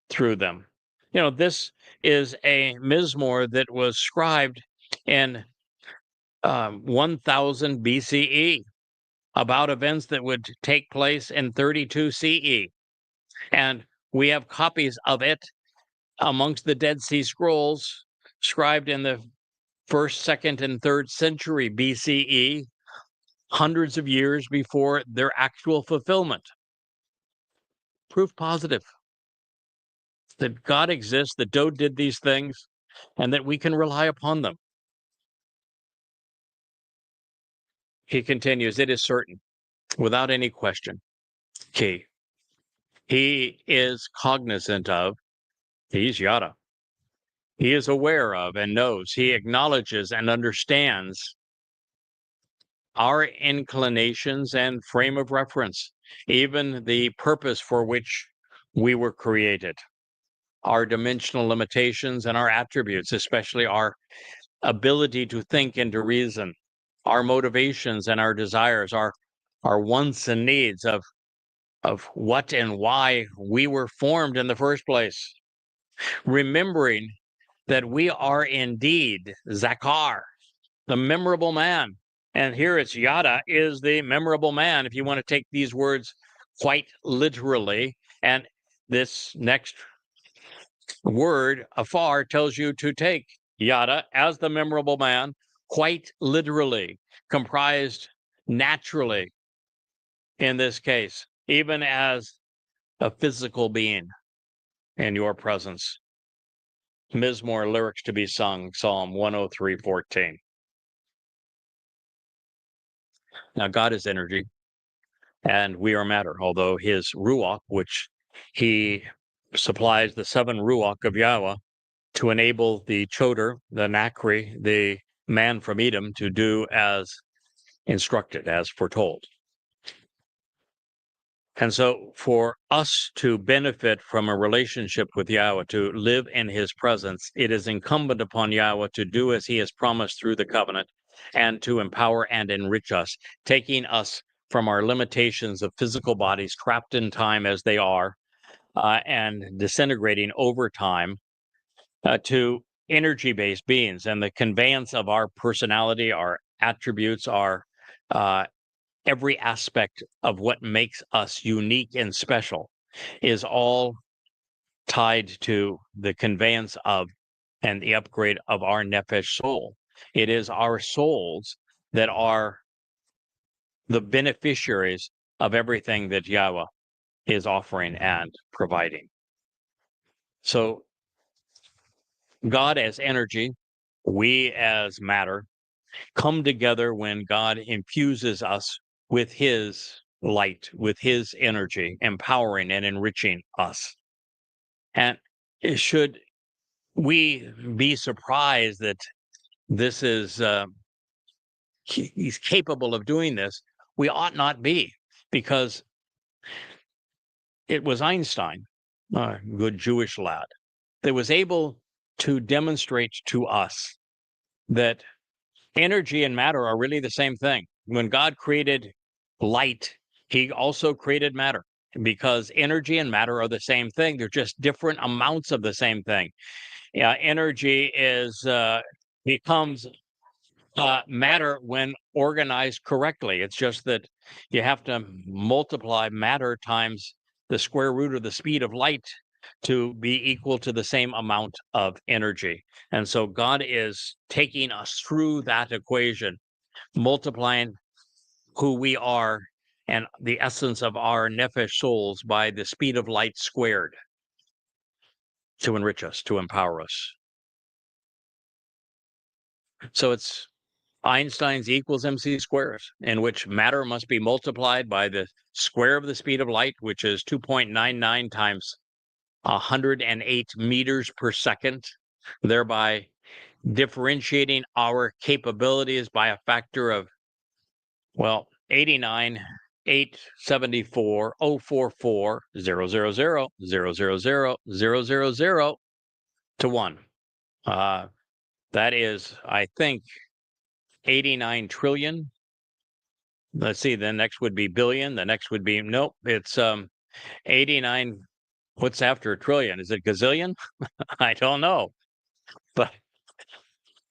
through them. You know, this is a Mizmor that was scribed in 1000 BCE about events that would take place in 32 CE. And we have copies of it amongst the Dead Sea Scrolls, scribed in the 1st, 2nd, and 3rd century BCE, hundreds of years before their actual fulfillment. Proof positive that God exists, that Dod did these things, and that we can rely upon them. He continues, it is certain, without any question, he is cognizant of, he's Yada. He is aware of and knows, he acknowledges and understands our inclinations and frame of reference, even the purpose for which we were created, our dimensional limitations and our attributes, especially our ability to think and to reason, our motivations and our desires, our wants and needs of what and why we were formed in the first place. Remembering that we are indeed Zakar, the memorable man. And here it's Yada is the memorable man, if you want to take these words quite literally. And this next word, afar, tells you to take Yada as the memorable man quite literally, comprised naturally in this case, even as a physical being in your presence. Mizmor, lyrics to be sung, Psalm 103:14. Now, God is energy, and we are matter, although his Ruach, which he supplies the 7 Ruach of Yahweh to enable the Choder, the Nakri, the man from Edom, to do as instructed, as foretold. And so for us to benefit from a relationship with Yahweh, to live in his presence, it is incumbent upon Yahweh to do as he has promised through the covenant and to empower and enrich us, taking us from our limitations of physical bodies trapped in time as they are and disintegrating over time to energy-based beings. And the conveyance of our personality, our attributes, our every aspect of what makes us unique and special is all tied to the conveyance of and the upgrade of our nefesh soul. It is our souls that are the beneficiaries of everything that Yahweh is offering and providing. So God as energy, we as matter, come together when God infuses us with his light, with his energy, empowering and enriching us. And should we be surprised that this is he's capable of doing this? We ought not be, because it was Einstein, a good Jewish lad, that was able to demonstrate to us that energy and matter are really the same thing. When God created light, he also created matter, because energy and matter are the same thing. They're just different amounts of the same thing. Yeah, energy becomes matter when organized correctly. It's just that you have to multiply matter times the square root of the speed of light to be equal to the same amount of energy. And so God is taking us through that equation, multiplying who we are and the essence of our nephesh souls by the speed of light squared to enrich us, to empower us. So it's Einstein's equals MC squares, in which matter must be multiplied by the square of the speed of light, which is 2.99 times 108 meters per second, thereby differentiating our capabilities by a factor of, well, 89, 874, 044, 000, 000, 000 to 1. That is, I think, 89 trillion. Let's see, the next would be billion. The next would be, nope, it's 89. What's after a trillion? Is it gazillion? I don't know. But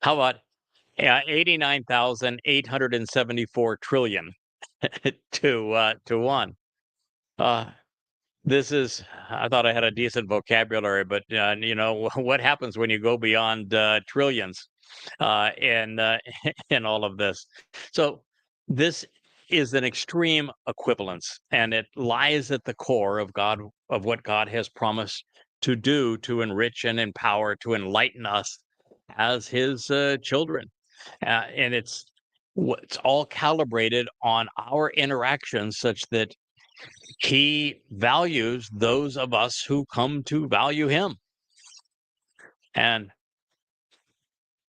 how about 89,874 trillion to 1? This is, I thought I had a decent vocabulary, but what happens when you go beyond trillions in in all of this? So this is an extreme equivalence, and it lies at the core of what God has promised to do to enrich and empower, to enlighten us as his children. And it's all calibrated on our interactions, such that he values those of us who come to value him. And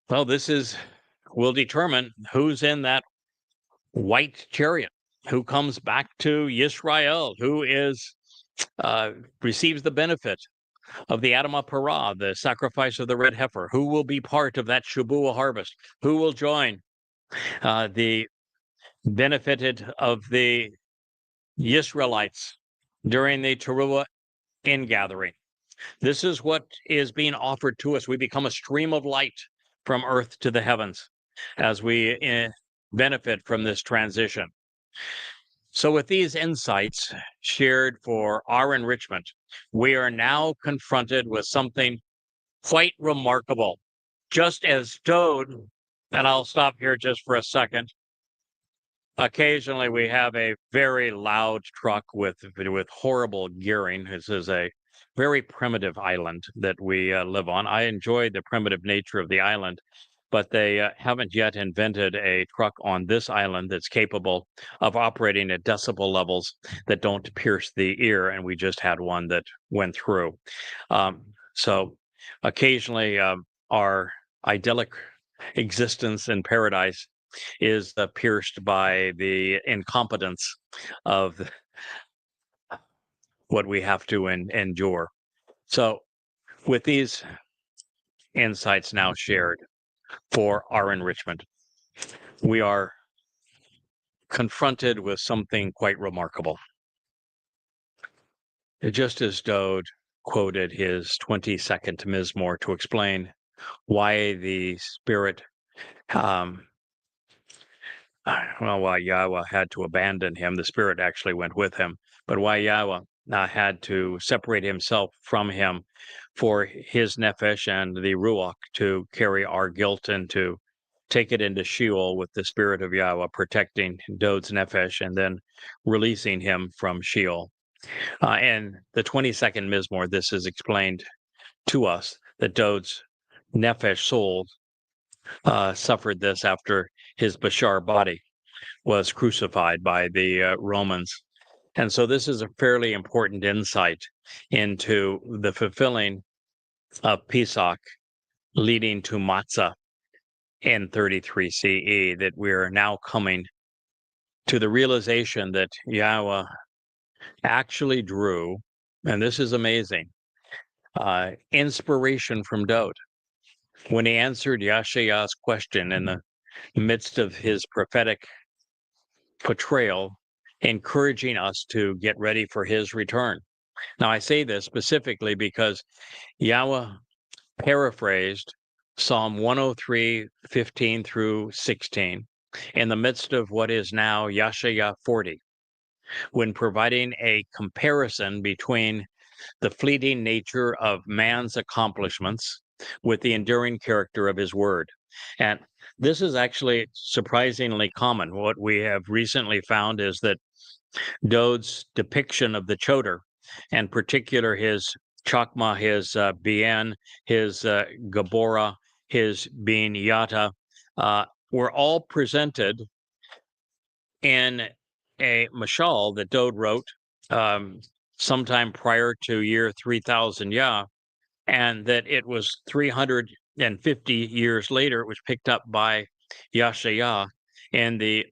well, will determine who's in that white chariot, who comes back to Yisrael, who receives the benefit of the Adamah Parah, the sacrifice of the red heifer, who will be part of that Shabua harvest, who will join the benefited of the Israelites during the Teruah ingathering. This is what is being offered to us. We become a stream of light from earth to the heavens as we benefit from this transition. So with these insights shared for our enrichment, we are now confronted with something quite remarkable. Just as Dode, and I'll stop here just for a second. Occasionally we have a very loud truck with horrible gearing. This is a very primitive island that we live on. I enjoy the primitive nature of the island, but they haven't yet invented a truck on this island that's capable of operating at decibel levels that don't pierce the ear, and we just had one that went through. So occasionally our idyllic existence in paradise is pierced by the incompetence of what we have to endure. So with these insights now shared for our enrichment, we are confronted with something quite remarkable. Just as Dode quoted his 22nd Mizmor to explain why the Spirit, why Yahweh had to abandon him, the Spirit actually went with him, but why Yahweh had to separate himself from him for his nephesh and the ruach to carry our guilt and to take it into Sheol with the spirit of Yahweh protecting Dod's Nefesh and then releasing him from Sheol. And the 22nd Mizmor, this is explained to us that Dod's Nefesh soul suffered this after his Bashar body was crucified by the Romans. And so this is a fairly important insight into the fulfilling of Pesach leading to Matzah in 33 CE, that we're now coming to the realization that Yahweh actually drew, and this is amazing, inspiration from Dod. When he answered Yashaya's question in the midst of his prophetic portrayal, encouraging us to get ready for his return. Now, I say this specifically because Yahweh paraphrased Psalm 103, 15 through 16, in the midst of what is now Yashaya 40, when providing a comparison between the fleeting nature of man's accomplishments with the enduring character of his word. And this is actually surprisingly common. What we have recently found is that Dod's depiction of the Choder, and particular his Chakma, his Bien, his Gabora, his Bin Yata, were all presented in a mashal that Dode wrote sometime prior to year 3000 Yah, and that it was 350 years later, it was picked up by Yashaya in the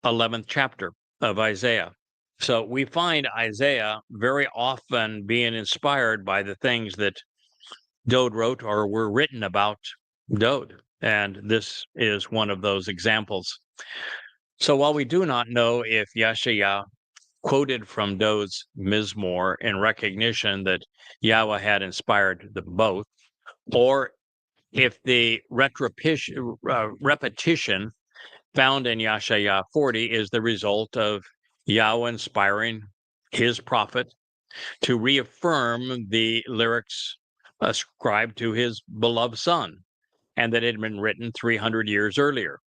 11th chapter of Isaiah. So we find Isaiah very often being inspired by the things that Dode wrote or were written about Dode. And this is one of those examples. So while we do not know if Yashaya quoted from Dode's Mizmor in recognition that Yahweh had inspired them both, or if the repetition found in Yashaya 40 is the result of Yahweh inspiring his prophet to reaffirm the lyrics ascribed to his beloved son, and that it had been written 300 years earlier.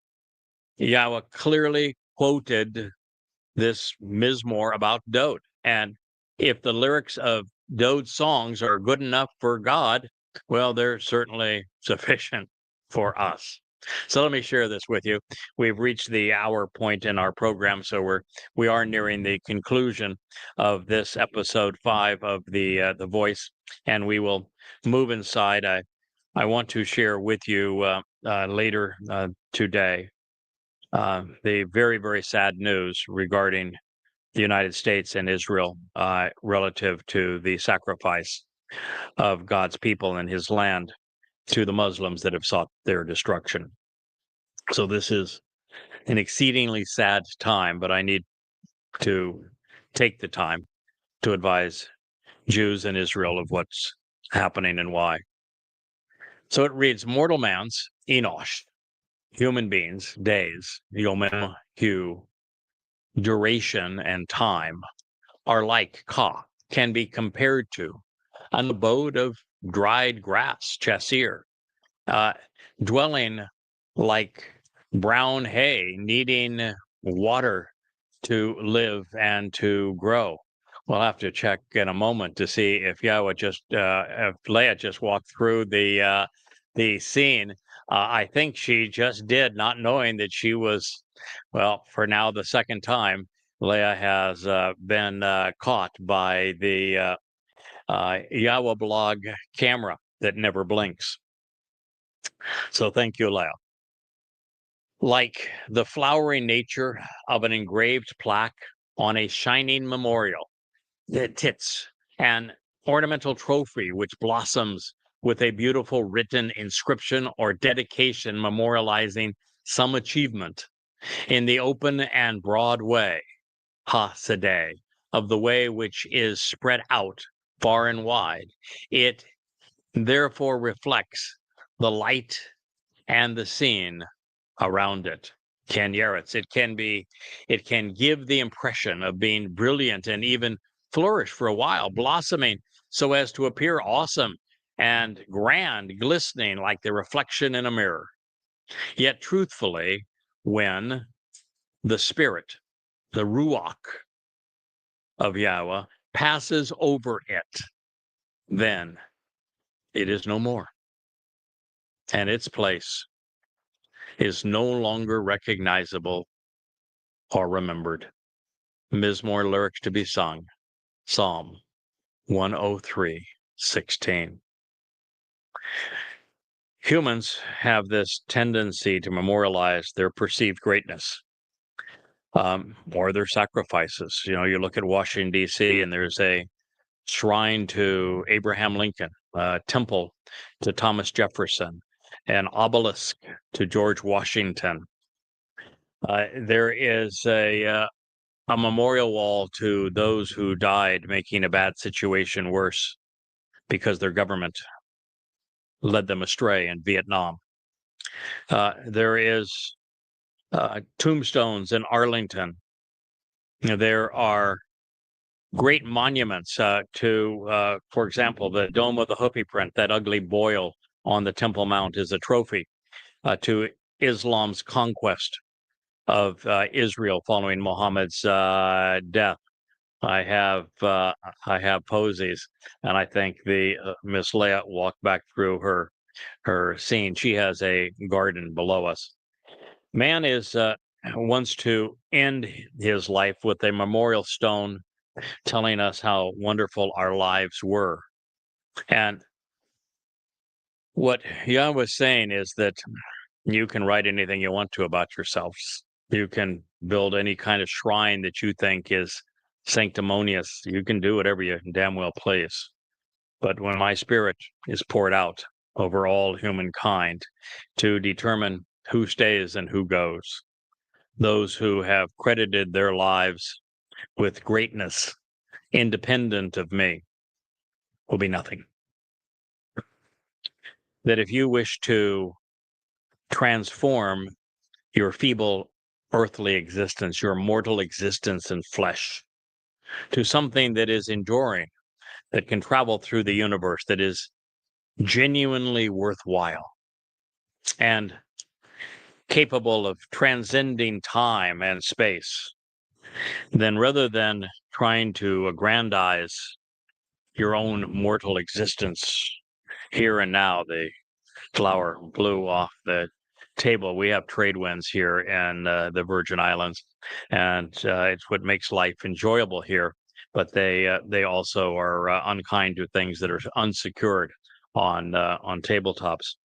Yahweh clearly quoted this Mizmor about Dode. And if the lyrics of Dode's songs are good enough for God, well, they're certainly sufficient for us. So let me share this with you. We've reached the hour point in our program, so we are nearing the conclusion of this episode 5 of the Voice, and we will move inside. I want to share with you later today the very, very sad news regarding the United States and Israel relative to the sacrifice of God's people and his land to the Muslims that have sought their destruction. So this is an exceedingly sad time, but I need to take the time to advise Jews in Israel of what's happening and why. So it reads, mortal man's Enosh, human beings, days, Yomim, Hu, duration and time are like Ka, can be compared to an abode of dried grass, Chasir, dwelling like brown hay, needing water to live and to grow. We'll have to check in a moment to see if Yahweh if Leah just walked through the scene. I think she just did, not knowing that she was, well, for now the second time, Leah has been caught by the Yahweh blog camera that never blinks. So thank you, Leah. Like the flowering nature of an engraved plaque on a shining memorial, the tits, an ornamental trophy which blossoms with a beautiful written inscription or dedication memorializing some achievement in the open and broad way, Ha-Sedeh, of the way which is spread out far and wide. It therefore reflects the light and the scene around it. Ken Yaretz, it can give the impression of being brilliant and even flourish for a while, blossoming so as to appear awesome and grand, glistening like the reflection in a mirror. Yet truthfully, when the Spirit, the Ruach of Yahweh, passes over it, then it is no more. And its place is no longer recognizable or remembered. Mizmor lyrics to be sung, Psalm 103:16. Humans have this tendency to memorialize their perceived greatness, or their sacrifices. You look at Washington, D.C., and there's a shrine to Abraham Lincoln, a temple to Thomas Jefferson, an obelisk to George Washington. There is a memorial wall to those who died making a bad situation worse because their government led them astray in Vietnam. There is tombstones in Arlington. There are great monuments to, for example, the Dome of the Hopi print, that ugly boil on the Temple Mount is a trophy to Islam's conquest of Israel following Muhammad's death. I have posies, and I think the Miss Leah walked back through her scene. She has a garden below us. Man wants to end his life with a memorial stone telling us how wonderful our lives were. And what Yah was saying is that you can write anything you want to about yourselves. You can build any kind of shrine that you think is sanctimonious. You can do whatever you damn well please. But when my Spirit is poured out over all humankind to determine who stays and who goes, those who have credited their lives with greatness independent of me will be nothing. That if you wish to transform your feeble earthly existence, your mortal existence in flesh, to something that is enduring, that can travel through the universe, that is genuinely worthwhile and capable of transcending time and space, then rather than trying to aggrandize your own mortal existence here and now, the flower blew off the table. We have trade winds here in the Virgin Islands, and it's what makes life enjoyable here. But they also are unkind to things that are unsecured on tabletops.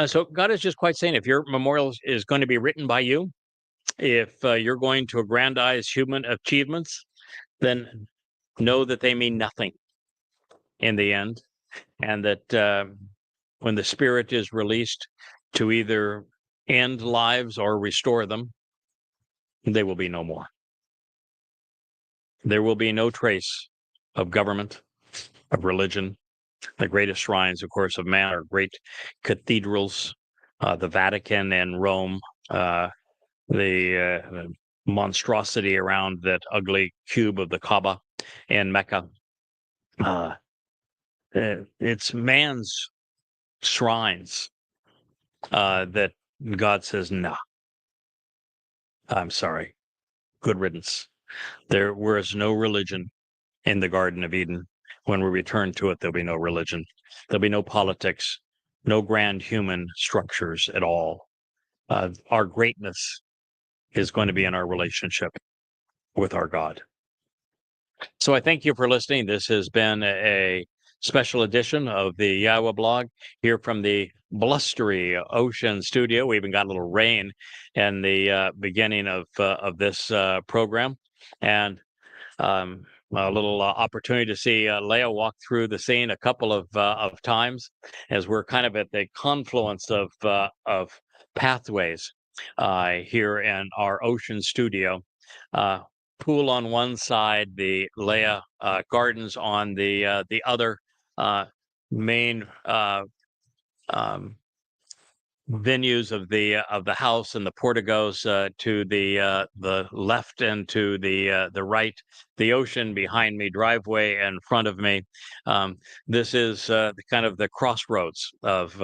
So God is just quite saying, if your memorial is going to be written by you, if you're going to aggrandize human achievements, then know that they mean nothing in the end, and that when the Spirit is released to either end lives or restore them, they will be no more. There will be no trace of government, of religion. The greatest shrines, of course, of man are great cathedrals, the Vatican and Rome, the monstrosity around that ugly cube of the Kaaba in Mecca. It's man's shrines that God says, nah, I'm sorry. Good riddance. There was no religion in the Garden of Eden. When we return to it, there'll be no religion. There'll be no politics, no grand human structures at all. Our greatness is going to be in our relationship with our God. So I thank you for listening. This has been a special edition of the Yahweh blog here from the blustery Ocean studio. We even got a little rain in the beginning of this program, and a little opportunity to see Leah walk through the scene a couple of times, as we're kind of at the confluence of pathways here in our Ocean studio. Pool on one side, the Leah Gardens on the other. Main venues of the house, and the porticos to the left and to the right, the ocean behind me, driveway in front of me. This is kind of the crossroads of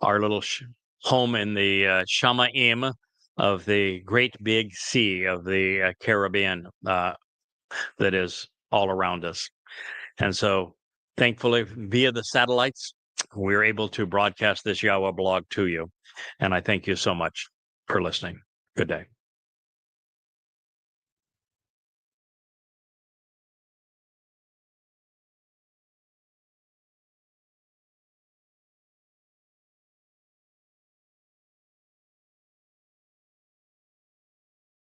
our little home in the Shamaim of the great big sea of the Caribbean that is all around us. And so, thankfully, via the satellites, we're able to broadcast this Yawa blog to you. And I thank you so much for listening. Good day.